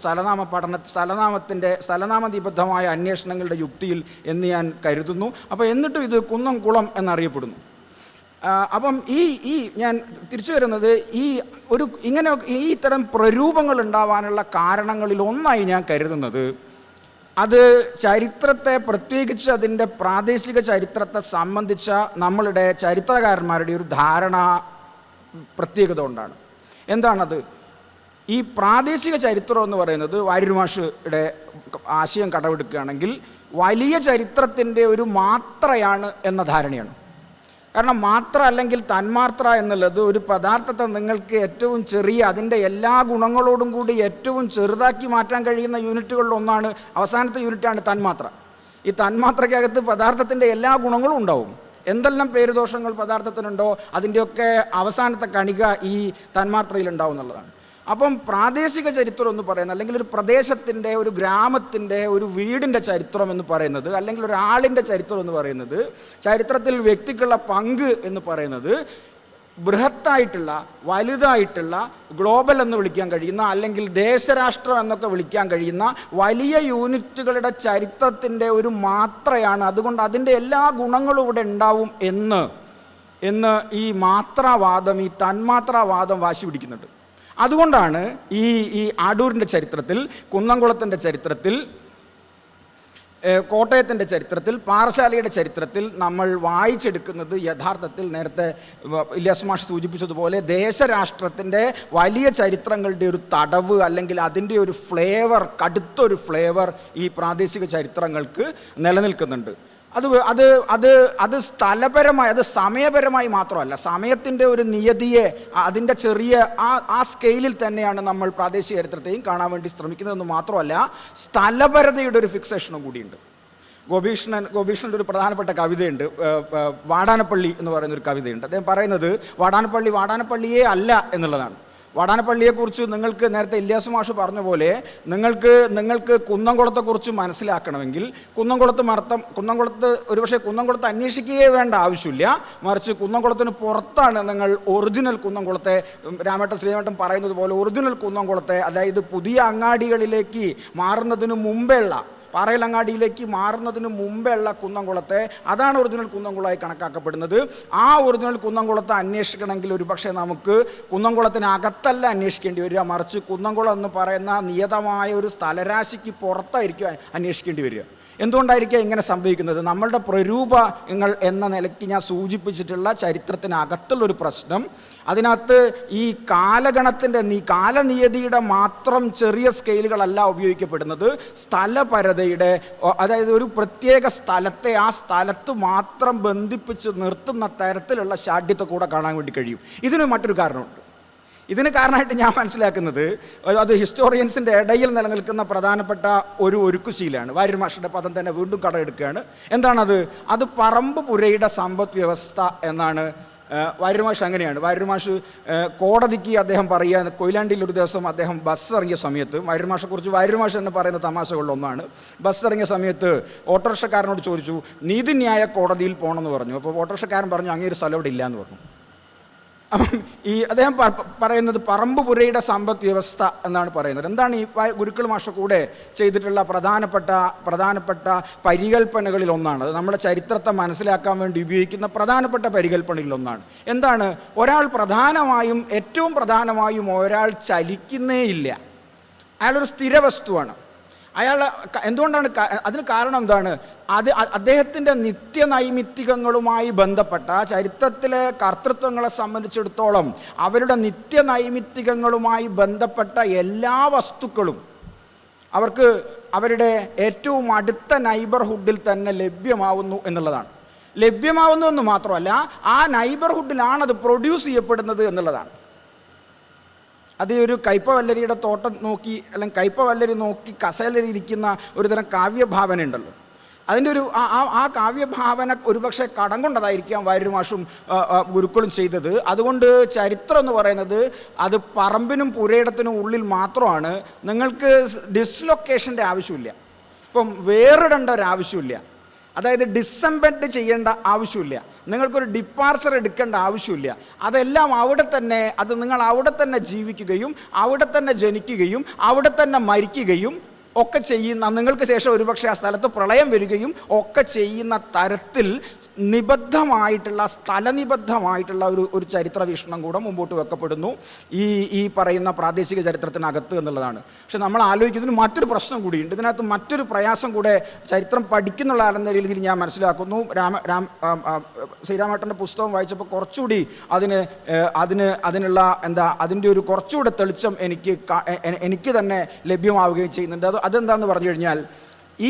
സ്ഥലനാമനിബദ്ധമായ അന്വേഷണങ്ങളുടെ യുക്തിയിൽ എന്ന് ഞാൻ കരുതുന്നു. അപ്പോൾ എന്നിട്ടും ഇത് കുന്നം കുളം എന്നറിയപ്പെടുന്നു. അപ്പം ഈ ഞാൻ തിരിച്ചു വരുന്നത് ഈ ഇത്തരം പ്രരൂപങ്ങൾ ഉണ്ടാവാനുള്ള കാരണങ്ങളിൽ ഒന്നായി ഞാൻ കരുതുന്നത് അത് ചരിത്രത്തെ, പ്രത്യേകിച്ച് അതിൻ്റെ പ്രാദേശിക ചരിത്രത്തെ സംബന്ധിച്ച നമ്മളുടെ ചരിത്രകാരന്മാരുടെ ഒരു ധാരണ പ്രത്യേകത കൊണ്ടാണ്. എന്താണത്? ഈ പ്രാദേശിക ചരിത്രം എന്ന് പറയുന്നത് വാര്യർ മാഷയുടെ ആശയം കടമെടുക്കുകയാണെങ്കിൽ വലിയ ചരിത്രത്തിൻ്റെ ഒരു മാത്രയാണ് എന്ന ധാരണയാണ്. കാരണം മാത്ര അല്ലെങ്കിൽ തന്മാത്ര എന്നുള്ളത് ഒരു പദാർത്ഥത്തെ നിങ്ങൾക്ക് ഏറ്റവും ചെറിയ അതിൻ്റെ എല്ലാ ഗുണങ്ങളോടും കൂടി ഏറ്റവും ചെറുതാക്കി മാറ്റാൻ കഴിയുന്ന യൂണിറ്റുകളിൽ ഒന്നാണ്, അവസാനത്തെ യൂണിറ്റാണ് തന്മാത്ര. ഈ തന്മാത്രയ്ക്കകത്ത് പദാർത്ഥത്തിൻ്റെ എല്ലാ ഗുണങ്ങളും ഉണ്ടാവും. എന്തെല്ലാം പേരുദോഷങ്ങൾ പദാർത്ഥത്തിനുണ്ടോ അതിൻ്റെയൊക്കെ അവസാനത്തെ കണിക ഈ തന്മാത്രയിൽ ഉണ്ടാവും എന്നുള്ളതാണ്. അപ്പം പ്രാദേശിക ചരിത്രം എന്ന് പറയുന്നത്, അല്ലെങ്കിൽ ഒരു പ്രദേശത്തിൻ്റെ, ഒരു ഗ്രാമത്തിൻ്റെ, ഒരു വീടിൻ്റെ ചരിത്രം എന്ന് പറയുന്നത്, അല്ലെങ്കിൽ ഒരാളിൻ്റെ ചരിത്രം എന്ന് പറയുന്നത്, ചരിത്രത്തിൽ വ്യക്തിക്കുള്ള പങ്ക് എന്ന് പറയുന്നത് ബൃഹത്തായിട്ടുള്ള, വലുതായിട്ടുള്ള, ഗ്ലോബൽ എന്ന് വിളിക്കാൻ കഴിയുന്ന, അല്ലെങ്കിൽ ദേശരാഷ്ട്രം എന്നൊക്കെ വിളിക്കാൻ കഴിയുന്ന വലിയ യൂണിറ്റുകളുടെ ചരിത്രത്തിൻ്റെ ഒരു മാത്രയാണ്. അതുകൊണ്ട് അതിൻ്റെ എല്ലാ ഗുണങ്ങളും ഇവിടെ ഉണ്ടാവും എന്ന് ഈ മാത്രാവാദം, ഈ തന്മാത്രാവാദം വാശി പിടിക്കുന്നുണ്ട്. അതുകൊണ്ടാണ് ഈ അടൂരിൻ്റെ ചരിത്രത്തിൽ, കുന്നംകുളത്തിൻ്റെ ചരിത്രത്തിൽ, കോട്ടയത്തിൻ്റെ ചരിത്രത്തിൽ, പാറശാലയുടെ ചരിത്രത്തിൽ നമ്മൾ വായിച്ചെടുക്കുന്നത് യഥാർത്ഥത്തിൽ നേരത്തെ ഇല്യാസ് മാഷ് സൂചിപ്പിച്ചതുപോലെ ദേശരാഷ്ട്രത്തിൻ്റെ വലിയ ചരിത്രങ്ങളുടെ ഒരു തടവ്, അല്ലെങ്കിൽ അതിൻ്റെ ഒരു ഫ്ലേവർ, കടുത്തൊരു ഫ്ലേവർ ഈ പ്രാദേശിക ചരിത്രങ്ങൾക്ക് നിലനിൽക്കുന്നുണ്ട്. അത് സ്ഥലപരമായി, അത് സമയപരമായി മാത്രമല്ല, സമയത്തിൻ്റെ ഒരു നിയതിയെ, അതിൻ്റെ ചെറിയ ആ സ്കെയിലിൽ തന്നെയാണ് നമ്മൾ പ്രാദേശിക ചരിത്രത്തെയും കാണാൻ വേണ്ടി ശ്രമിക്കുന്നതെന്ന് മാത്രമല്ല, സ്ഥലപരതയുടെ ഒരു ഫിക്സേഷനും കൂടിയുണ്ട്. ഗോപീഷ്ണൻ്റെ ഒരു പ്രധാനപ്പെട്ട കവിതയുണ്ട്, വാടാനപ്പള്ളി എന്ന് പറയുന്നൊരു കവിതയുണ്ട്. അദ്ദേഹം പറയുന്നത് വാടാനപ്പള്ളിയേ അല്ല എന്നുള്ളതാണ്. വാടാനപ്പള്ളിയെക്കുറിച്ച് നിങ്ങൾക്ക് നേരത്തെ ഇല്യാസ് മാഷ് പറഞ്ഞ പോലെ നിങ്ങൾക്ക് കുന്നംകുളത്തെക്കുറിച്ച് മനസ്സിലാക്കണമെങ്കിൽ കുന്നംകുളത്ത് ഒരുപക്ഷെ കുന്നംകുളത്ത് അന്വേഷിക്കുകയേ വേണ്ട ആവശ്യമില്ല, മറിച്ച് കുന്നംകുളത്തിന് പുറത്താണ് നിങ്ങൾ ഒറിജിനൽ കുന്നംകുളത്തെ, ശ്രീമേട്ടൻ പറയുന്നത് പോലെ ഒറിജിനൽ കുന്നംകുളത്തെ, അതായത് പുതിയ അങ്ങാടികളിലേക്ക് മാറുന്നതിന് മുമ്പേയുള്ള, പാറയിലങ്ങാടിയിലേക്ക് മാറുന്നതിന് മുമ്പേ ഉള്ള കുന്നംകുളത്തെ, അതാണ് ഒറിജിനൽ കുന്നംകുളമായി കണക്കാക്കപ്പെടുന്നത്. ആ ഒറിജിനൽ കുന്നംകുളത്തെ അന്വേഷിക്കണമെങ്കിൽ ഒരുപക്ഷെ നമുക്ക് കുന്നംകുളത്തിനകത്തല്ല അന്വേഷിക്കേണ്ടി വരിക, മറിച്ച് കുന്നംകുളം എന്ന് പറയുന്ന നിയതമായ ഒരു സ്ഥലരാശിക്ക് പുറത്തായിരിക്കും അന്വേഷിക്കേണ്ടി വരിക. എന്തുകൊണ്ടായിരിക്കും ഇങ്ങനെ സംഭവിക്കുന്നത്? നമ്മളുടെ പ്രരൂപങ്ങൾ എന്ന നിലയ്ക്ക് ഞാൻ സൂചിപ്പിച്ചിട്ടുള്ള ചരിത്രത്തിനകത്തുള്ളൊരു പ്രശ്നം, അതിനകത്ത് ഈ കാലഗണത്തിൻ്റെ കാലനിയതിയുടെ മാത്രം ചെറിയ സ്കെയിലുകളല്ല ഉപയോഗിക്കപ്പെടുന്നത്, സ്ഥലപരതയുടെ, അതായത് ഒരു പ്രത്യേക സ്ഥലത്തെ ആ സ്ഥലത്ത് മാത്രം ബന്ധിപ്പിച്ച് നിർത്തുന്ന തരത്തിലുള്ള ശാഠ്യത്തെ കൂടെ കാണാൻ വേണ്ടി കഴിയും. ഇതിന് മറ്റൊരു കാരണമുണ്ട്. ഇതിന് കാരണമായിട്ട് ഞാൻ മനസ്സിലാക്കുന്നത്, അത് ഹിസ്റ്റോറിയൻസിൻ്റെ ഇടയിൽ നിലനിൽക്കുന്ന പ്രധാനപ്പെട്ട ഒരു ഒരുക്കുശീലാണ്. വാര്യർ മാഷയുടെ പദം തന്നെ വീണ്ടും കടമെടുക്കുകയാണ്. എന്താണത്? അത് പറമ്പ് പുരയുടെ സമ്പദ് വ്യവസ്ഥ എന്നാണ്. വാര്യർ മാഷ് അങ്ങനെയാണ്. വാര്യർ മാഷ് കോടതിക്ക് അദ്ദേഹം പറയുക, കൊയിലാണ്ടിയിൽ ഒരു ദിവസം അദ്ദേഹം ബസ് ഇറങ്ങിയ സമയത്ത്, വാര്യർ മാഷെക്കുറിച്ച് വാര്യർ മാഷ് തന്നെ പറയുന്ന തമാശകളിലൊന്നാണ്, ബസ് ഇറങ്ങിയ സമയത്ത് ഓട്ടോറിക്ഷക്കാരനോട് ചോദിച്ചു, നീതിന്യായ കോടതിയിൽ പോകണമെന്ന് പറഞ്ഞു. അപ്പോൾ ഓട്ടോറിക്ഷക്കാരൻ പറഞ്ഞു, അങ്ങേരു സ്ഥലം ഇവിടെ ഇല്ല എന്ന് പറഞ്ഞു. അപ്പം അദ്ദേഹം പറയുന്നത് പറമ്പ് പുരയുടെ സമ്പദ് വ്യവസ്ഥ എന്നാണ് പറയുന്നത്. എന്താണ് ഈ ഗുരുക്കൾ മാഷ കൂടെ ചെയ്തിട്ടുള്ള പ്രധാനപ്പെട്ട പരികൽപ്പനകളിൽ ഒന്നാണ്. അത് നമ്മുടെ ചരിത്രത്തെ മനസ്സിലാക്കാൻ വേണ്ടി ഉപയോഗിക്കുന്ന പ്രധാനപ്പെട്ട പരികൽപ്പനകളിൽ ഒന്നാണ്. എന്താണ്? ഏറ്റവും പ്രധാനമായും ഒരാൾ ചലിക്കുന്നേയില്ല, അയാളൊരു സ്ഥിര വസ്തുവാണ്. എന്തുകൊണ്ടാണ്? അതിന് കാരണം എന്താണ്? അദ്ദേഹത്തിൻ്റെ നിത്യനൈമിത്തികങ്ങളുമായി ബന്ധപ്പെട്ട ചരിത്രത്തിലെ കർത്തൃത്വങ്ങളെ സംബന്ധിച്ചിടത്തോളം അവരുടെ നിത്യനൈമിത്തികങ്ങളുമായി ബന്ധപ്പെട്ട എല്ലാ വസ്തുക്കളും അവർക്ക് അവരുടെ ഏറ്റവും അടുത്ത നൈബർഹുഡിൽ തന്നെ ലഭ്യമാവുന്നു എന്നുള്ളതാണ്. ലഭ്യമാവുന്നു എന്ന് മാത്രമല്ല, ആ നൈബർഹുഡിലാണ് അത് പ്രൊഡ്യൂസ് ചെയ്യപ്പെടുന്നത് എന്നുള്ളതാണ്. അത് ഒരു കയ്പവല്ലരിയുടെ തോട്ടം നോക്കി, അല്ലെങ്കിൽ കയ്പവല്ലരി നോക്കി കസേലരിയിരിക്കുന്ന ഒരു തരം കാവ്യഭാവന ഉണ്ടല്ലോ, അതിൻ്റെ ഒരു ആ കാവ്യഭാവന ഒരുപക്ഷെ കടം കൊണ്ടതായിരിക്കാം വാര്യർ മാഷും ഗുരുക്കളും ചെയ്തത്. അതുകൊണ്ട് ചരിത്രം എന്ന് പറയുന്നത് അത് പറമ്പിനും പുരയിടത്തിനും ഉള്ളിൽ മാത്രമാണ്. നിങ്ങൾക്ക് ഡിസ്ലൊക്കേഷൻ്റെ ആവശ്യമില്ല, ഇപ്പം വേറിടേണ്ട ഒരാവശ്യമില്ല, അതായത് ഡിസംബെൻഡ് ചെയ്യേണ്ട ആവശ്യമില്ല, നിങ്ങൾക്കൊരു ഡിപ്പാർച്ചർ എടുക്കേണ്ട ആവശ്യമില്ല. അതെല്ലാം അവിടെ തന്നെ, അത് നിങ്ങൾ അവിടെ തന്നെ ജീവിക്കുകയും അവിടെ തന്നെ ജനിക്കുകയും അവിടെ തന്നെ മരിക്കുകയും ഒക്കെ ചെയ്യുന്ന, നിങ്ങൾക്ക് ശേഷം ഒരുപക്ഷെ ആ സ്ഥലത്ത് പ്രളയം വരികയും ഒക്കെ ചെയ്യുന്ന തരത്തിൽ സ്ഥലനിബദ്ധമായിട്ടുള്ള ഒരു ചരിത്ര വീക്ഷണം കൂടെ മുമ്പോട്ട് വെക്കപ്പെടുന്നു ഈ പറയുന്ന പ്രാദേശിക ചരിത്രത്തിനകത്ത് എന്നുള്ളതാണ്. പക്ഷെ നമ്മൾ ആലോചിക്കുന്നതിന് മറ്റൊരു പ്രശ്നം കൂടിയുണ്ട്. ഇതിനകത്ത് മറ്റൊരു പ്രയാസം കൂടെ ചരിത്രം പഠിക്കുന്നുള്ള ആളെന്ന രീതിയിൽ ഞാൻ മനസ്സിലാക്കുന്നു. ശ്രീരാമേട്ടൻ്റെ പുസ്തകം വായിച്ചപ്പോൾ കുറച്ചുകൂടി അതിനുള്ള അതിൻ്റെ ഒരു കുറച്ചുകൂടെ തെളിച്ചം എനിക്ക് തന്നെ ലഭ്യമാവുകയും ചെയ്യുന്നുണ്ട്. അതെന്താന്ന് പറഞ്ഞു കഴിഞ്ഞാൽ,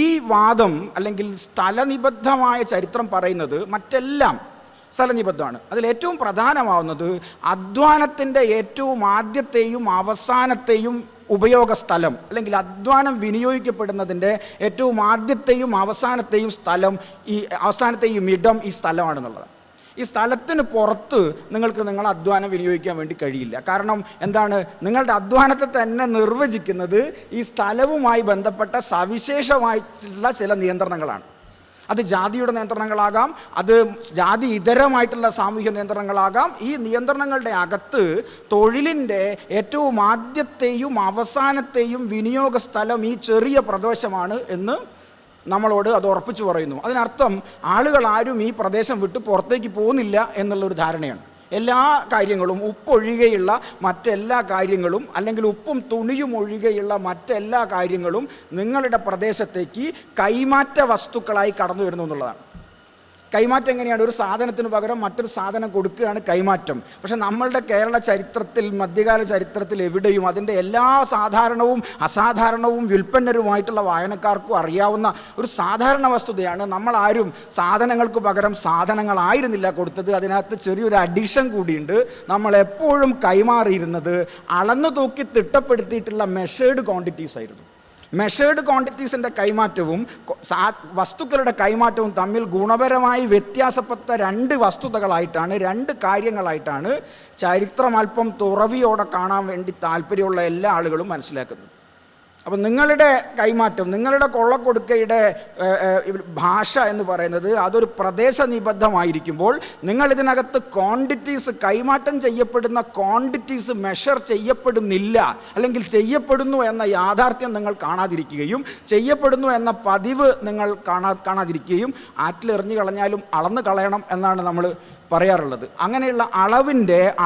ഈ വാദം അല്ലെങ്കിൽ സ്ഥലനിബദ്ധമായ ചരിത്രം പറയുന്നത് മറ്റെല്ലാം സ്ഥലനിബദ്ധമാണ്. അതിലേറ്റവും പ്രധാനമാവുന്നത് അധ്വാനത്തിൻ്റെ ഏറ്റവും ആദ്യത്തെയും അവസാനത്തെയും ഉപയോഗ സ്ഥലം, അല്ലെങ്കിൽ അധ്വാനം വിനിയോഗിക്കപ്പെടുന്നതിൻ്റെ ഏറ്റവും ആദ്യത്തെയും അവസാനത്തെയും സ്ഥലം, ഈ അവസാനത്തെയും ഇടം ഈ സ്ഥലമാണെന്നുള്ളത്. ഈ സ്ഥലത്തിന് പുറത്ത് നിങ്ങൾക്ക് നിങ്ങളുടെ അധ്വാനം വിനിയോഗിക്കാൻ വേണ്ടി കഴിയില്ല. കാരണം എന്താണ്? നിങ്ങളുടെ അധ്വാനത്തെ തന്നെ നിർവചിക്കുന്നത് ഈ സ്ഥലവുമായി ബന്ധപ്പെട്ട സവിശേഷമായിട്ടുള്ള ചില നിയന്ത്രണങ്ങളാണ്. അത് ജാതിയുടെ നിയന്ത്രണങ്ങളാകാം, അത് ജാതി ഇതരമായിട്ടുള്ള സാമൂഹ്യ നിയന്ത്രണങ്ങളാകാം. ഈ നിയന്ത്രണങ്ങളുടെ അകത്ത് തൊഴിലിൻ്റെ ഏറ്റവും ആദ്യത്തെയും അവസാനത്തെയും വിനിയോഗ സ്ഥലം ഈ ചെറിയ പ്രദേശമാണ് എന്ന് നമ്മളോട് അത് ഉറപ്പിച്ചു പറയുന്നു. അതിനർത്ഥം ആളുകൾ ആരും ഈ പ്രദേശം വിട്ട് പുറത്തേക്ക് പോകുന്നില്ല എന്നുള്ളൊരു ധാരണയാണ്. എല്ലാ കാര്യങ്ങളും, ഉപ്പൊഴികെയുള്ള മറ്റെല്ലാ കാര്യങ്ങളും, അല്ലെങ്കിൽ ഉപ്പും തുണിയും ഒഴികെയുള്ള മറ്റെല്ലാ കാര്യങ്ങളും നിങ്ങളുടെ പ്രദേശത്തേക്ക് കൈമാറ്റ വസ്തുക്കളായി കടന്നു വരുന്നു എന്നുള്ളതാണ്. കൈമാറ്റം എങ്ങനെയാണ്? ഒരു സാധനത്തിന് പകരം മറ്റൊരു സാധനം കൊടുക്കുകയാണ് കൈമാറ്റം. പക്ഷെ നമ്മളുടെ കേരള ചരിത്രത്തിൽ, മധ്യകാല ചരിത്രത്തിൽ എവിടെയും അതിൻ്റെ എല്ലാ സാധാരണവും അസാധാരണവും വ്യുൽപ്പന്നരുമായിട്ടുള്ള വായനക്കാർക്കും അറിയാവുന്ന ഒരു സാധാരണ വസ്തുതയാണ്, നമ്മളാരും സാധനങ്ങൾക്ക് പകരം സാധനങ്ങളായിരുന്നില്ല കൊടുത്തത്. അതിനകത്ത് ചെറിയൊരു അഡിഷൻ കൂടിയുണ്ട്. നമ്മളെപ്പോഴും കൈമാറിയിരുന്നത് അളന്നു തൂക്കി തിട്ടപ്പെടുത്തിയിട്ടുള്ള മെഷേർഡ് ക്വാണ്ടിറ്റീസ് ആയിരുന്നു. മെഷേർഡ് ക്വാണ്ടിറ്റീസിൻ്റെ കൈമാറ്റവും വസ്തുക്കളുടെ കൈമാറ്റവും തമ്മിൽ ഗുണപരമായി വ്യത്യാസപ്പെട്ട രണ്ട് വസ്തുതകളായിട്ടാണ്, രണ്ട് കാര്യങ്ങളായിട്ടാണ് ചരിത്രം അല്പം തുറവിയോടെ കാണാൻ വേണ്ടി താല്പര്യമുള്ള എല്ലാ ആളുകളും മനസ്സിലാക്കുന്നത്. അപ്പം നിങ്ങളുടെ കൈമാറ്റം, നിങ്ങളുടെ കൊള്ളക്കൊടുക്കയുടെ ഭാഷ എന്ന് പറയുന്നത് അതൊരു പ്രദേശനിബദ്ധമായിരിക്കുമ്പോൾ നിങ്ങളിതിനകത്ത് ക്വാണ്ടിറ്റീസ്, കൈമാറ്റം ചെയ്യപ്പെടുന്ന ക്വാണ്ടിറ്റീസ് മെഷർ ചെയ്യപ്പെടുന്നില്ല, അല്ലെങ്കിൽ ചെയ്യപ്പെടുന്നു എന്ന യാഥാർത്ഥ്യം നിങ്ങൾ കാണാതിരിക്കുകയും ചെയ്യപ്പെടുന്നു എന്ന പതിവ് നിങ്ങൾ കാണാതിരിക്കുകയും ആറ്റിലെറിഞ്ഞു കളഞ്ഞാലും അളന്ന് കളയണം എന്നാണ് നമ്മൾ പറയാറുള്ളത്. അങ്ങനെയുള്ള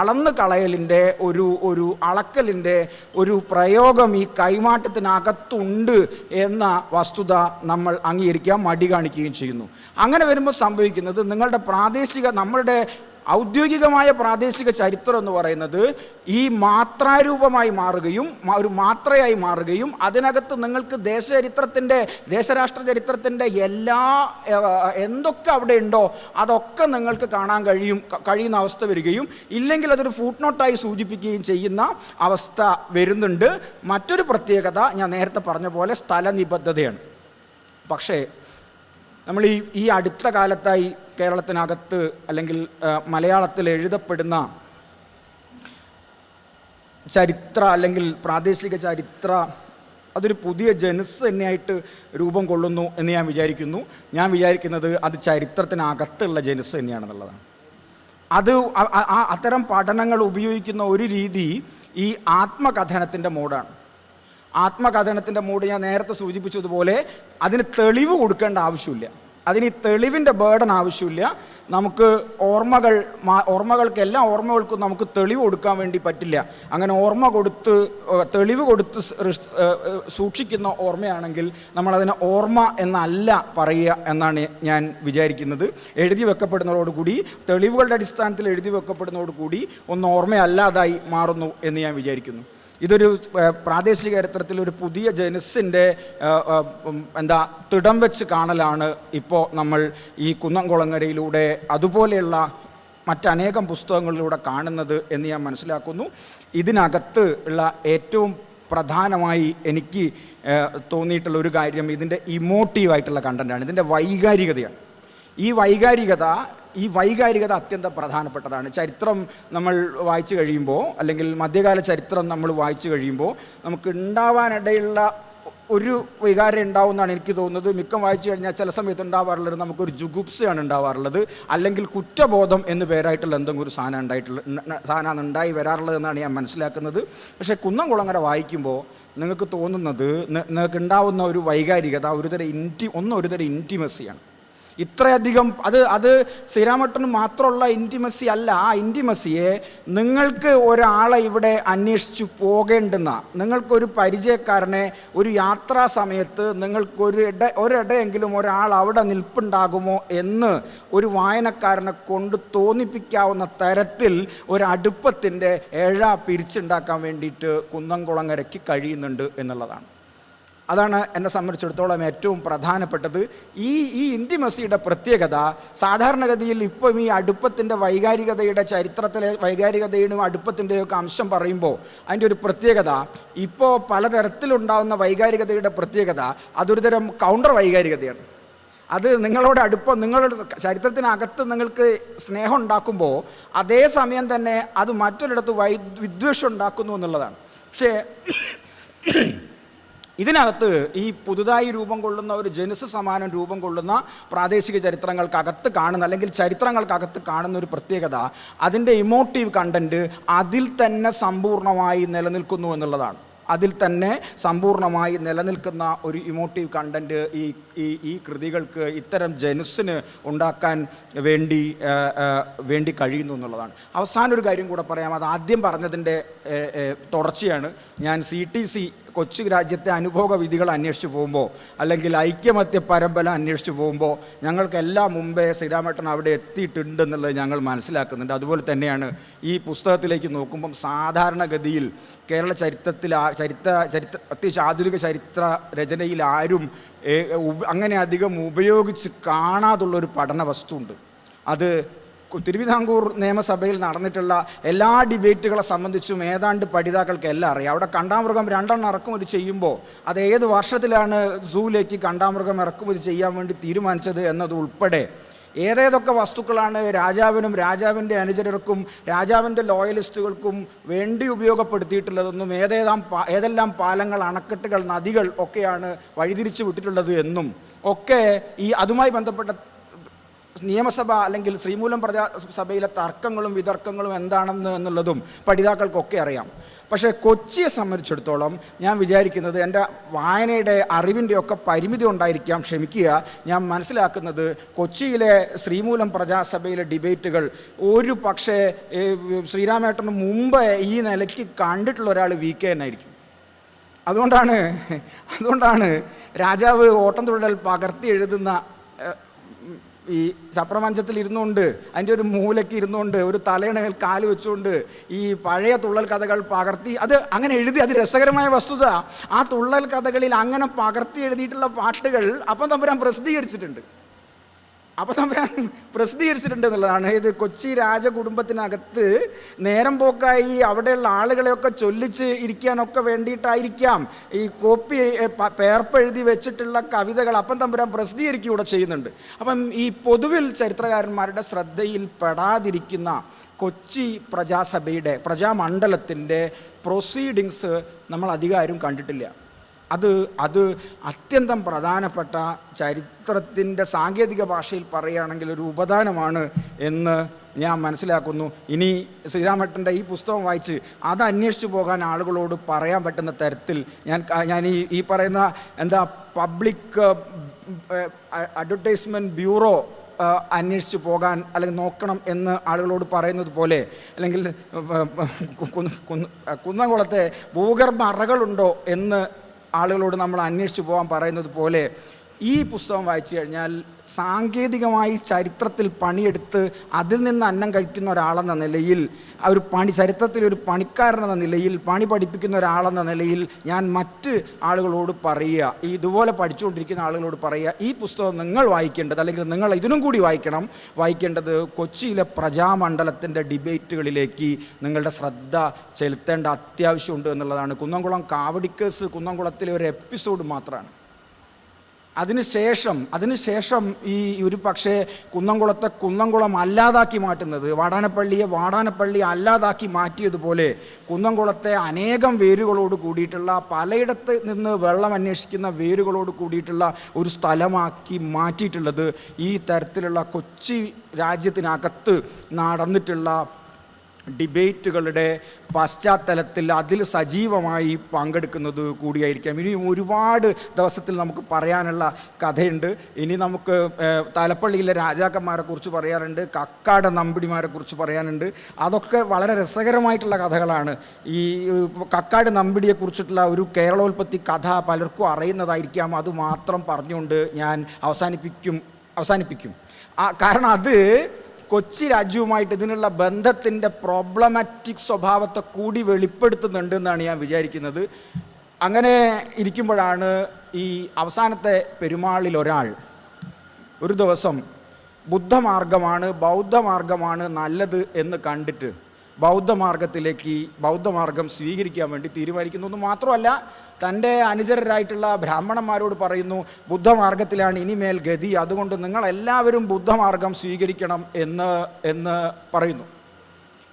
അളന്ന് കളയലിൻ്റെ ഒരു അളക്കലിൻ്റെ ഒരു പ്രയോഗം ഈ കൈമാറ്റത്തിനകത്തുണ്ട് എന്ന വസ്തുത നമ്മൾ അംഗീകരിക്കാൻ മടി കാണിക്കുകയും ചെയ്യുന്നു. അങ്ങനെ വരുമ്പോൾ സംഭവിക്കുന്നത്, നമ്മളുടെ ഔദ്യോഗികമായ പ്രാദേശിക ചരിത്രം എന്ന് പറയുന്നത് ഈ മാത്രാരൂപമായി മാറുകയും ഒരു മാത്രയായി മാറുകയും അതിനകത്ത് നിങ്ങൾക്ക് ദേശരാഷ്ട്ര ചരിത്രത്തിൻ്റെ എന്തൊക്കെ അവിടെ ഉണ്ടോ അതൊക്കെ നിങ്ങൾക്ക് കാണാൻ കഴിയുന്ന അവസ്ഥ വരികയും, ഇല്ലെങ്കിൽ അതൊരു ഫുട് നോട്ടായി സൂചിപ്പിക്കുകയും ചെയ്യുന്ന അവസ്ഥ വരുന്നുണ്ട്. മറ്റൊരു പ്രത്യേകത ഞാൻ നേരത്തെ പറഞ്ഞ പോലെ സ്ഥലനിബദ്ധതയാണ്. പക്ഷേ നമ്മൾ ഈ അടുത്ത കാലത്തായി കേരളത്തിനകത്ത് അല്ലെങ്കിൽ മലയാളത്തിൽ എഴുതപ്പെടുന്ന ചരിത്ര അല്ലെങ്കിൽ പ്രാദേശിക ചരിത്ര അതൊരു പുതിയ ജനുസ് തന്നെയായിട്ട് രൂപം കൊള്ളുന്നു എന്ന് ഞാൻ വിചാരിക്കുന്നത് അത് ചരിത്രത്തിനകത്തുള്ള ജനുസ് തന്നെയാണെന്നുള്ളതാണ്. അത്തരം പഠനങ്ങൾ ഉപയോഗിക്കുന്ന ഒരു രീതി ഈ ആത്മകഥനത്തിൻ്റെ മോഡാണ്. ആത്മകഥനത്തിൻ്റെ മോഡ് ഞാൻ നേരത്തെ സൂചിപ്പിച്ചതുപോലെ അതിന് തെളിവ് കൊടുക്കേണ്ട ആവശ്യമില്ല, അതിന് ഈ തെളിവിൻ്റെ ബേർഡൻ ആവശ്യമില്ല. നമുക്ക് ഓർമ്മകൾക്ക് എല്ലാ ഓർമ്മകൾക്കും നമുക്ക് തെളിവ് കൊടുക്കാൻ വേണ്ടി പറ്റില്ല. അങ്ങനെ തെളിവ് കൊടുത്ത് സൂക്ഷിക്കുന്ന ഓർമ്മയാണെങ്കിൽ നമ്മളതിനെ ഓർമ്മ എന്നല്ല പറയുക എന്നാണ് ഞാൻ വിചാരിക്കുന്നത്. എഴുതി വെക്കപ്പെടുന്നതോടുകൂടി, തെളിവുകളുടെ അടിസ്ഥാനത്തിൽ എഴുതി വെക്കപ്പെടുന്നതോടുകൂടി ഒന്ന് ഓർമ്മയല്ലാതായി മാറുന്നു എന്ന് ഞാൻ വിചാരിക്കുന്നു. ഇതൊരു പ്രാദേശിക ചരിത്രത്തിൽ ഒരു പുതിയ ജനുസിൻ്റെ തിടം വെച്ച് കാണലാണ് ഇപ്പോൾ നമ്മൾ ഈ കുന്നംകുളങ്ങരയിലൂടെ അതുപോലെയുള്ള മറ്റനേകം പുസ്തകങ്ങളിലൂടെ കാണുന്നത് എന്ന് ഞാൻ മനസ്സിലാക്കുന്നു. ഇതിനകത്ത് ഉള്ള ഏറ്റവും പ്രധാനമായി എനിക്ക് തോന്നിയിട്ടുള്ള ഒരു കാര്യം ഇതിൻ്റെ ഇമോട്ടീവായിട്ടുള്ള കണ്ടൻ്റാണ്, ഇതിൻ്റെ വൈകാരികതയാണ്. ഈ വൈകാരികത അത്യന്തം പ്രധാനപ്പെട്ടതാണ്. ചരിത്രം നമ്മൾ വായിച്ചു കഴിയുമ്പോൾ, അല്ലെങ്കിൽ മധ്യകാല ചരിത്രം നമ്മൾ വായിച്ചു കഴിയുമ്പോൾ നമുക്ക് ഉണ്ടാവാനിടയുള്ള ഒരു വികാരം ഉണ്ടാവുമെന്നാണ് എനിക്ക് തോന്നുന്നത്. മിക്കം വായിച്ചു കഴിഞ്ഞാൽ ചില സമയത്ത് ഉണ്ടാവാറുള്ളത് നമുക്കൊരു ജുഗുപ്സയാണ് ഉണ്ടാവാറുള്ളത്, അല്ലെങ്കിൽ കുറ്റബോധം എന്ന് പേരായിട്ടുള്ള എന്തെങ്കിലും ഒരു സാധനം ഉണ്ടായി വരാറുള്ളത് എന്നാണ് ഞാൻ മനസ്സിലാക്കുന്നത്. പക്ഷേ കുന്നംകുളങ്ങര വായിക്കുമ്പോൾ നിങ്ങൾക്ക് തോന്നുന്നത്, നിങ്ങൾക്ക് ഉണ്ടാവുന്ന ഒരു വൈകാരികത ഒരുതരം ഇൻറ്റിമസിയാണ്. ഇത്രയധികം അത് ശ്രീരാമേട്ടന് മാത്രമുള്ള ഇൻറ്റിമസി അല്ല. ആ ഇൻറ്റിമസിയെ നിങ്ങൾക്ക് ഒരാളെ ഇവിടെ അന്വേഷിച്ചു പോകേണ്ടുന്ന, നിങ്ങൾക്കൊരു പരിചയക്കാരനെ ഒരു യാത്രാ സമയത്ത് നിങ്ങൾക്ക് ഒരിടെയെങ്കിലും ഒരാൾ അവിടെ നിൽപ്പുണ്ടാകുമോ എന്ന് ഒരു വായനക്കാരനെ കൊണ്ട് തോന്നിപ്പിക്കാവുന്ന തരത്തിൽ ഒരു അടുപ്പത്തിൻ്റെ പിരിച്ചുണ്ടാക്കാൻ വേണ്ടിയിട്ട് കുന്നംകുളങ്ങരയ്ക്ക് കഴിയുന്നുണ്ട് എന്നുള്ളതാണ്. അതാണ് എന്നെ സംബന്ധിച്ചിടത്തോളം ഏറ്റവും പ്രധാനപ്പെട്ടത്. ഈ ഇൻറ്റിമസിയുടെ പ്രത്യേകത സാധാരണഗതിയിൽ ഇപ്പം ഈ അടുപ്പത്തിൻ്റെ വൈകാരികതയുടെ ചരിത്രത്തിലെ വൈകാരികതയുടെയും അടുപ്പത്തിൻ്റെയൊക്കെ അംശം പറയുമ്പോൾ അതിൻ്റെ ഒരു പ്രത്യേകത, ഇപ്പോൾ പലതരത്തിലുണ്ടാകുന്ന വൈകാരികതയുടെ പ്രത്യേകത അതൊരു തരം കൗണ്ടർ വൈകാരികതയാണ്. അത് നിങ്ങളോട് അടുപ്പം, നിങ്ങളുടെ ചരിത്രത്തിനകത്ത് നിങ്ങൾക്ക് സ്നേഹം ഉണ്ടാക്കുമ്പോൾ അതേസമയം തന്നെ അത് മറ്റൊരിടത്ത് വിദ്വേഷം ഉണ്ടാക്കുന്നു എന്നുള്ളതാണ്. പക്ഷേ ഇതിനകത്ത് ഈ പുതുതായി രൂപം കൊള്ളുന്ന ഒരു ജനുസ് സമാനം രൂപം കൊള്ളുന്ന പ്രാദേശിക ചരിത്രങ്ങൾക്കകത്ത് കാണുന്ന, അല്ലെങ്കിൽ ചരിത്രങ്ങൾക്കകത്ത് കാണുന്ന ഒരു പ്രത്യേകത, അതിൻ്റെ ഇമോട്ടീവ് കണ്ടൻറ്റ് അതിൽ തന്നെ സമ്പൂർണ്ണമായി നിലനിൽക്കുന്നു എന്നുള്ളതാണ്. അതിൽ തന്നെ സമ്പൂർണ്ണമായി നിലനിൽക്കുന്ന ഒരു ഇമോട്ടീവ് കണ്ടൻറ്റ് ഈ കൃതികൾക്ക്, ഇത്തരം ജനുസിന് ഉണ്ടാക്കാൻ വേണ്ടി കഴിയുന്നു എന്നുള്ളതാണ്. അവസാനം ഒരു കാര്യം കൂടെ പറയാം. അത് ആദ്യം പറഞ്ഞതിൻ്റെ തുടർച്ചയാണ്. ഞാൻ CTC കൊച്ചു രാജ്യത്തെ അനുഭവ വിധികൾ അന്വേഷിച്ച് പോകുമ്പോൾ, അല്ലെങ്കിൽ ഐക്യമത്യ പരമ്പര അന്വേഷിച്ച് പോകുമ്പോൾ ഞങ്ങൾക്കെല്ലാം മുമ്പേ ശ്രീരാമേട്ടൻ അവിടെ എത്തിയിട്ടുണ്ടെന്നുള്ളത് ഞങ്ങൾ മനസ്സിലാക്കുന്നുണ്ട്. അതുപോലെ തന്നെയാണ് ഈ പുസ്തകത്തിലേക്ക് നോക്കുമ്പം സാധാരണഗതിയിൽ കേരള ചരിത്രത്തിൽ പ്രത്യേകിച്ച് ആധുനിക ചരിത്ര രചനയിൽ ആരും അങ്ങനെ അധികം ഉപയോഗിച്ച് കാണാതുള്ളൊരു പഠന വസ്തുണ്ട്. അത് തിരുവിതാംകൂർ നിയമസഭയിൽ നടന്നിട്ടുള്ള എല്ലാ ഡിബേറ്റുകളെ സംബന്ധിച്ചും ഏതാണ്ട് പഠിതാക്കൾക്ക് എല്ലാം അറിയാം. അവിടെ കണ്ടാമൃഗം 2 ഇറക്കുമതി ചെയ്യുമ്പോൾ അത് ഏത് വർഷത്തിലാണ് സൂവിലേക്ക് കണ്ടാമൃഗം ഇറക്കുമതി ചെയ്യാൻ വേണ്ടി തീരുമാനിച്ചത് എന്നത് ഉൾപ്പെടെ ഏതേതൊക്കെ വസ്തുക്കളാണ് രാജാവിനും രാജാവിൻ്റെ അനുചരർക്കും രാജാവിൻ്റെ ലോയലിസ്റ്റുകൾക്കും വേണ്ടി ഉപയോഗപ്പെടുത്തിയിട്ടുള്ളതെന്നും ഏതെല്ലാം പാലങ്ങൾ, അണക്കെട്ടുകൾ, നദികൾ ഒക്കെയാണ് വഴിതിരിച്ചു വിട്ടിട്ടുള്ളത് എന്നും ഒക്കെ ഈ അതുമായി ബന്ധപ്പെട്ട നിയമസഭ അല്ലെങ്കിൽ ശ്രീമൂലം പ്രജാസഭയിലെ തർക്കങ്ങളും വിതർക്കങ്ങളും എന്നുള്ളതും പഠിതാക്കൾക്കൊക്കെ അറിയാം. പക്ഷേ കൊച്ചിയെ സംബന്ധിച്ചിടത്തോളം ഞാൻ വിചാരിക്കുന്നത്, എൻ്റെ വായനയുടെ അറിവിൻ്റെയൊക്കെ പരിമിതി ഉണ്ടായിരിക്കാം, ക്ഷമിക്കുക, ഞാൻ മനസ്സിലാക്കുന്നത് കൊച്ചിയിലെ ശ്രീമൂലം പ്രജാസഭയിലെ ഡിബേറ്റുകൾ ഒരു പക്ഷേ ശ്രീരാമേട്ടന് മുമ്പ് ഈ നിലയ്ക്ക് കണ്ടിട്ടുള്ള ഒരാൾ VK എന്നായിരിക്കും. അതുകൊണ്ടാണ് രാജാവ് ഓട്ടംതുള്ളൽ പകർത്തി എഴുതുന്ന ഈ ചപ്രമഞ്ചത്തിൽ ഇരുന്നുകൊണ്ട്, അതിൻ്റെ ഒരു മൂലയ്ക്ക് ഇരുന്നുകൊണ്ട്, ഒരു തലയണയിൽ കാല് വെച്ചുകൊണ്ട് ഈ പഴയ തുള്ളൽ കഥകൾ പകർത്തി അത് അങ്ങനെ എഴുതി. അത് രസകരമായ വസ്തുത, ആ തുള്ളൽ കഥകളിൽ അങ്ങനെ പകർത്തി എഴുതിയിട്ടുള്ള പാട്ടുകൾ അപ്പം തമ്പുരാൻ പ്രസിദ്ധീകരിച്ചിട്ടുണ്ട് എന്നുള്ളതാണ്. ഇത് കൊച്ചി രാജകുടുംബത്തിനകത്ത് നേരം പോക്കായി അവിടെയുള്ള ആളുകളെയൊക്കെ ചൊല്ലിച്ച് ഇരിക്കാനൊക്കെ വേണ്ടിയിട്ടായിരിക്കാം ഈ കോപ്പി പേർപ്പെഴുതി വെച്ചിട്ടുള്ള കവിതകൾ അപ്പം തമ്പുരാൻ പ്രസിദ്ധീകരിക്കുകയൂടെ ചെയ്യുന്നുണ്ട്. അപ്പം ഈ പൊതുവിൽ ചരിത്രകാരന്മാരുടെ ശ്രദ്ധയിൽ പെടാതിരിക്കുന്ന കൊച്ചി പ്രജാസഭയുടെ, പ്രജാമണ്ഡലത്തിൻ്റെ പ്രൊസീഡിങ്സ് നമ്മൾ അധികാരം കണ്ടിട്ടില്ല. അത് അത്യന്തം പ്രധാനപ്പെട്ട, ചരിത്രത്തിൻ്റെ സാങ്കേതിക ഭാഷയിൽ പറയുകയാണെങ്കിൽ ഒരു ഉപദാനമാണ് എന്ന് ഞാൻ മനസ്സിലാക്കുന്നു. ഇനി ശ്രീരാമേട്ടൻ്റെ ഈ പുസ്തകം വായിച്ച് അത് അന്വേഷിച്ച് പോകാൻ ആളുകളോട് പറയാൻ പറ്റുന്ന തരത്തിൽ ഞാൻ ഈ പറയുന്ന പബ്ലിക് അഡ്വർടൈസ്മെൻറ്റ് ബ്യൂറോ അന്വേഷിച്ച് പോകാൻ അല്ലെങ്കിൽ നോക്കണം എന്ന് ആളുകളോട് പറയുന്നത് പോലെ, അല്ലെങ്കിൽ കുന്നംകുളത്തെ ഭൂഗർഭ അറകളുണ്ടോ എന്ന് ആളുകളോട് നമ്മൾ അന്വേഷിച്ച് പോകാൻ പറയുന്നത് പോലെ ഈ പുസ്തകം വായിച്ചു കഴിഞ്ഞാൽ സാങ്കേതികമായി ചരിത്രത്തിൽ പണിയെടുത്ത് അതിൽ നിന്ന് അന്നം കഴിക്കുന്ന ഒരാളെന്ന നിലയിൽ, ചരിത്രത്തിൽ ഒരു പണിക്കാരനെന്ന നിലയിൽ, പണി പഠിപ്പിക്കുന്ന ഒരാളെന്ന നിലയിൽ ഞാൻ മറ്റ് ആളുകളോട് പറയുക, ഇതുപോലെ പഠിച്ചുകൊണ്ടിരിക്കുന്ന ആളുകളോട് പറയുക, ഈ പുസ്തകം നിങ്ങൾ വായിക്കേണ്ടത്, അല്ലെങ്കിൽ നിങ്ങൾ ഇതിനും കൂടി വായിക്കേണ്ടത് കൊച്ചിയിലെ പ്രജാമണ്ഡലത്തിൻ്റെ ഡിബേറ്റുകളിലേക്ക് നിങ്ങളുടെ ശ്രദ്ധ ചെലുത്തേണ്ട അത്യാവശ്യമുണ്ട് എന്നുള്ളതാണ്. കുന്നംകുളം കാവടിക്കേസ് കുന്നംകുളത്തിലെ ഒരു എപ്പിസോഡ് മാത്രമാണ്. അതിനുശേഷം ഈ ഒരു പക്ഷേ കുന്നംകുളത്തെ കുന്നംകുളം അല്ലാതാക്കി മാറ്റുന്നത്, വാടാനപ്പള്ളിയെ വാടാനപ്പള്ളി അല്ലാതാക്കി മാറ്റിയതുപോലെ കുന്നംകുളത്തെ അനേകം വേരുകളോട് കൂടിയിട്ടുള്ള, പലയിടത്ത് നിന്ന് വെള്ളം അന്വേഷിക്കുന്ന വേരുകളോട് കൂടിയിട്ടുള്ള ഒരു സ്ഥലമാക്കി മാറ്റിയിട്ടുള്ളത് ഈ തരത്തിലുള്ള കൊച്ചി രാജ്യത്തിനകത്ത് നടന്നിട്ടുള്ള ഡിബേറ്റുകളുടെ പശ്ചാത്തലത്തിൽ അതിൽ സജീവമായി പങ്കെടുക്കുന്നത് കൂടിയായിരിക്കാം. ഇനി ഒരുപാട് ദിവസത്തിൽ നമുക്ക് പറയാനുള്ള കഥയുണ്ട്. ഇനി നമുക്ക് തലപ്പള്ളിയിലെ രാജാക്കന്മാരെ കുറിച്ച് പറയാനുണ്ട്, കക്കാട് നമ്പിടിമാരെ കുറിച്ച് പറയാനുണ്ട്. അതൊക്കെ വളരെ രസകരമായിട്ടുള്ള കഥകളാണ്. ഈ കക്കാട് നമ്പിടിയെക്കുറിച്ചിട്ടുള്ള ഒരു കേരളോൽപ്പത്തി കഥ പലർക്കും അറിയുന്നതായിരിക്കാം. അത് മാത്രം പറഞ്ഞുകൊണ്ട് ഞാൻ അവസാനിപ്പിക്കും. കാരണം അത് കൊച്ചി രാജ്യവുമായിട്ട് ഇതിനുള്ള ബന്ധത്തിൻ്റെ പ്രോബ്ലമാറ്റിക് സ്വഭാവത്തെ കൂടി വെളിപ്പെടുത്തുന്നുണ്ട് എന്നാണ് ഞാൻ വിചാരിക്കുന്നത്. അങ്ങനെ ഇരിക്കുമ്പോഴാണ് ഈ അവസാനത്തെ പെരുമാളിൽ ഒരാൾ ഒരു ദിവസം ബുദ്ധമാർഗമാണ് ബൗദ്ധമാർഗമാണ് നല്ലത് എന്ന് കണ്ടിട്ട് ബൗദ്ധമാർഗം സ്വീകരിക്കാൻ വേണ്ടി തീരുമാനിക്കുന്നു എന്ന് മാത്രമല്ല, തൻ്റെ അനുചരരായിട്ടുള്ള ബ്രാഹ്മണന്മാരോട് പറയുന്നു, ബുദ്ധമാർഗത്തിലാണ് ഇനിമേൽ ഗതി, അതുകൊണ്ട് നിങ്ങളെല്ലാവരും ബുദ്ധമാർഗം സ്വീകരിക്കണം എന്ന് പറയുന്നു.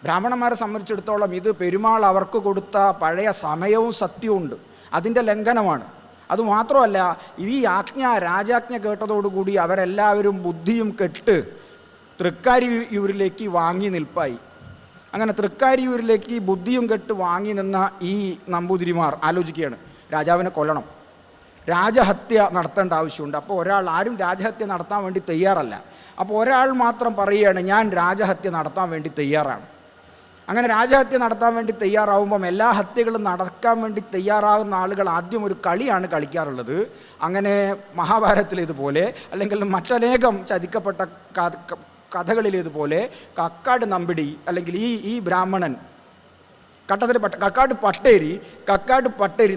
ബ്രാഹ്മണന്മാരെ സംബന്ധിച്ചിടത്തോളം ഇത് പെരുമാൾ അവർക്ക് കൊടുത്ത പഴയ സമയവും സത്യവുമുണ്ട്, അതിൻ്റെ ലംഘനമാണ്. അതുമാത്രമല്ല, ഈ രാജാജ്ഞ കേട്ടതോടുകൂടി അവരെല്ലാവരും ബുദ്ധിയും കെട്ട് തൃക്കാരിയൂരിലേക്ക് വാങ്ങി നിൽപ്പായി. അങ്ങനെ തൃക്കാരിയൂരിലേക്ക് ബുദ്ധിയും കെട്ട് വാങ്ങി നിന്ന ഈ നമ്പൂതിരിമാർ ആലോചിക്കുകയാണ്, രാജാവിനെ കൊല്ലണം, രാജഹത്യ നടത്തേണ്ട ആവശ്യമുണ്ട്. അപ്പോൾ ആരും രാജഹത്യ നടത്താൻ വേണ്ടി തയ്യാറല്ല. അപ്പോൾ ഒരാൾ മാത്രം പറയുകയാണ്, ഞാൻ രാജഹത്യ നടത്താൻ വേണ്ടി തയ്യാറാണ്. അങ്ങനെ രാജഹത്യ നടത്താൻ വേണ്ടി തയ്യാറാവുമ്പം എല്ലാ ഹത്യകളും നടക്കാൻ വേണ്ടി തയ്യാറാകുന്ന ആളുകൾ ആദ്യം ഒരു കളിയാണ് കളിക്കാറുള്ളത്. അങ്ങനെ മഹാഭാരതത്തിലേതുപോലെ അല്ലെങ്കിൽ മറ്റനേകം ചതിക്കപ്പെട്ട കഥകളിലേതുപോലെ കക്കാട് നമ്പിടി അല്ലെങ്കിൽ ഈ ബ്രാഹ്മണൻ കക്കാട് പട്ടേരി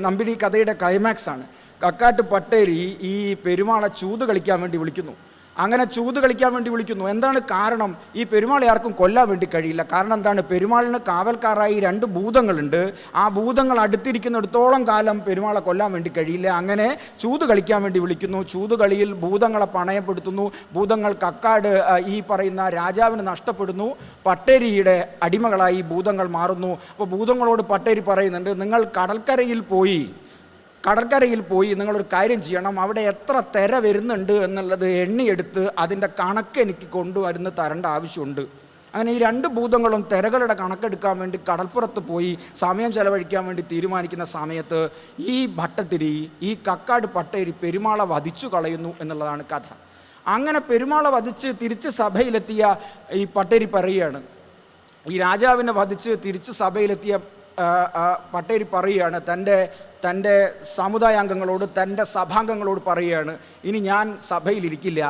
നമ്പിടി കഥയുടെ ക്ലൈമാക്സ് ആണ്. കക്കാട്ട് പട്ടേരി ഈ പെരുമാളെ ചൂത് കളിക്കാൻ വേണ്ടി വിളിക്കുന്നു. അങ്ങനെ ചൂത് കളിക്കാൻ വേണ്ടി വിളിക്കുന്നു. എന്താണ് കാരണം? ഈ പെരുമാളെ ആർക്കും കൊല്ലാൻ വേണ്ടി കഴിയില്ല. കാരണം എന്താണ്? പെരുമാളിന് കാവൽക്കാരായി 2 ഭൂതങ്ങളുണ്ട്. ആ ഭൂതങ്ങൾ അടുത്തിരിക്കുന്നിടത്തോളം കാലം പെരുമാളെ കൊല്ലാൻ വേണ്ടി കഴിയില്ല. അങ്ങനെ ചൂത് കളിക്കാൻ വേണ്ടി വിളിക്കുന്നു. ചൂതുകളിയിൽ ഭൂതങ്ങളെ പണയപ്പെടുത്തുന്നു. ഭൂതങ്ങൾ കക്കാട് ഈ പറയുന്ന രാജാവിന് നഷ്ടപ്പെടുന്നു. പട്ടേരിയുടെ അടിമകളായി ഭൂതങ്ങൾ മാറുന്നു. അപ്പോൾ ഭൂതങ്ങളോട് പട്ടേരി പറയുന്നുണ്ട്, നിങ്ങൾ കടൽക്കരയിൽ പോയി നിങ്ങളൊരു കാര്യം ചെയ്യണം, അവിടെ എത്ര തിര വരുന്നുണ്ട് എന്നുള്ളത് എണ്ണിയെടുത്ത് അതിൻ്റെ കണക്ക് എനിക്ക് കൊണ്ടുവരുന്ന് തരേണ്ട ആവശ്യമുണ്ട്. അങ്ങനെ ഈ 2 ഭൂതങ്ങളും തിരകളുടെ കണക്കെടുക്കാൻ വേണ്ടി കടൽപ്പുറത്ത് പോയി സമയം ചെലവഴിക്കാൻ വേണ്ടി തീരുമാനിക്കുന്ന സമയത്ത് ഈ കക്കാട് പട്ടേരി പെരുമാളെ വധിച്ചു കളയുന്നു എന്നുള്ളതാണ് കഥ. അങ്ങനെ പെരുമാളെ വധിച്ച് തിരിച്ച് സഭയിലെത്തിയ ഈ പട്ടേരി പറയുകയാണ്, ഈ രാജാവിനെ വധിച്ച് തിരിച്ച് സഭയിലെത്തിയ പട്ടേരി പറയുകയാണ്, തൻ്റെ സമുദായാംഗങ്ങളോട്, തൻ്റെ സഭാംഗങ്ങളോട് പറയുകയാണ്, ഇനി ഞാൻ സഭയിലിരിക്കില്ല,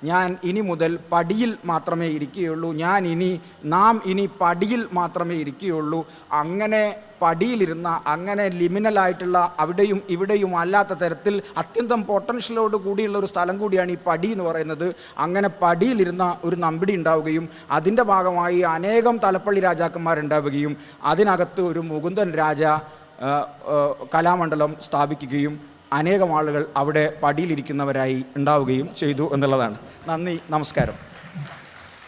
ഞാൻ ഇനി മുതൽ പടിയിൽ മാത്രമേ ഇരിക്കുകയുള്ളൂ, നാം ഇനി പടിയിൽ മാത്രമേ ഇരിക്കുകയുള്ളൂ. അങ്ങനെ പടിയിലിരുന്ന, അങ്ങനെ ലിമിനലായിട്ടുള്ള അവിടെയും ഇവിടെയും അല്ലാത്ത തരത്തിൽ അത്യന്തം പൊട്ടൻഷ്യലോട് കൂടിയുള്ള ഒരു സ്ഥലം കൂടിയാണ് ഈ പടി എന്ന് പറയുന്നത്. അങ്ങനെ പടിയിലിരുന്ന ഒരു നമ്പിടി ഉണ്ടാവുകയും അതിൻ്റെ ഭാഗമായി അനേകം തലപ്പള്ളി രാജാക്കന്മാരുണ്ടാവുകയും അതിനകത്ത് ഒരു മുകുന്ദൻ രാജ കലാമണ്ഡലം സ്ഥാപിക്കുകയും അനേകം ആളുകൾ അവിടെ പടിയിലിരിക്കുന്നവരായി ഉണ്ടാവുകയും ചെയ്തു എന്നുള്ളതാണ്. നന്ദി, നമസ്കാരം.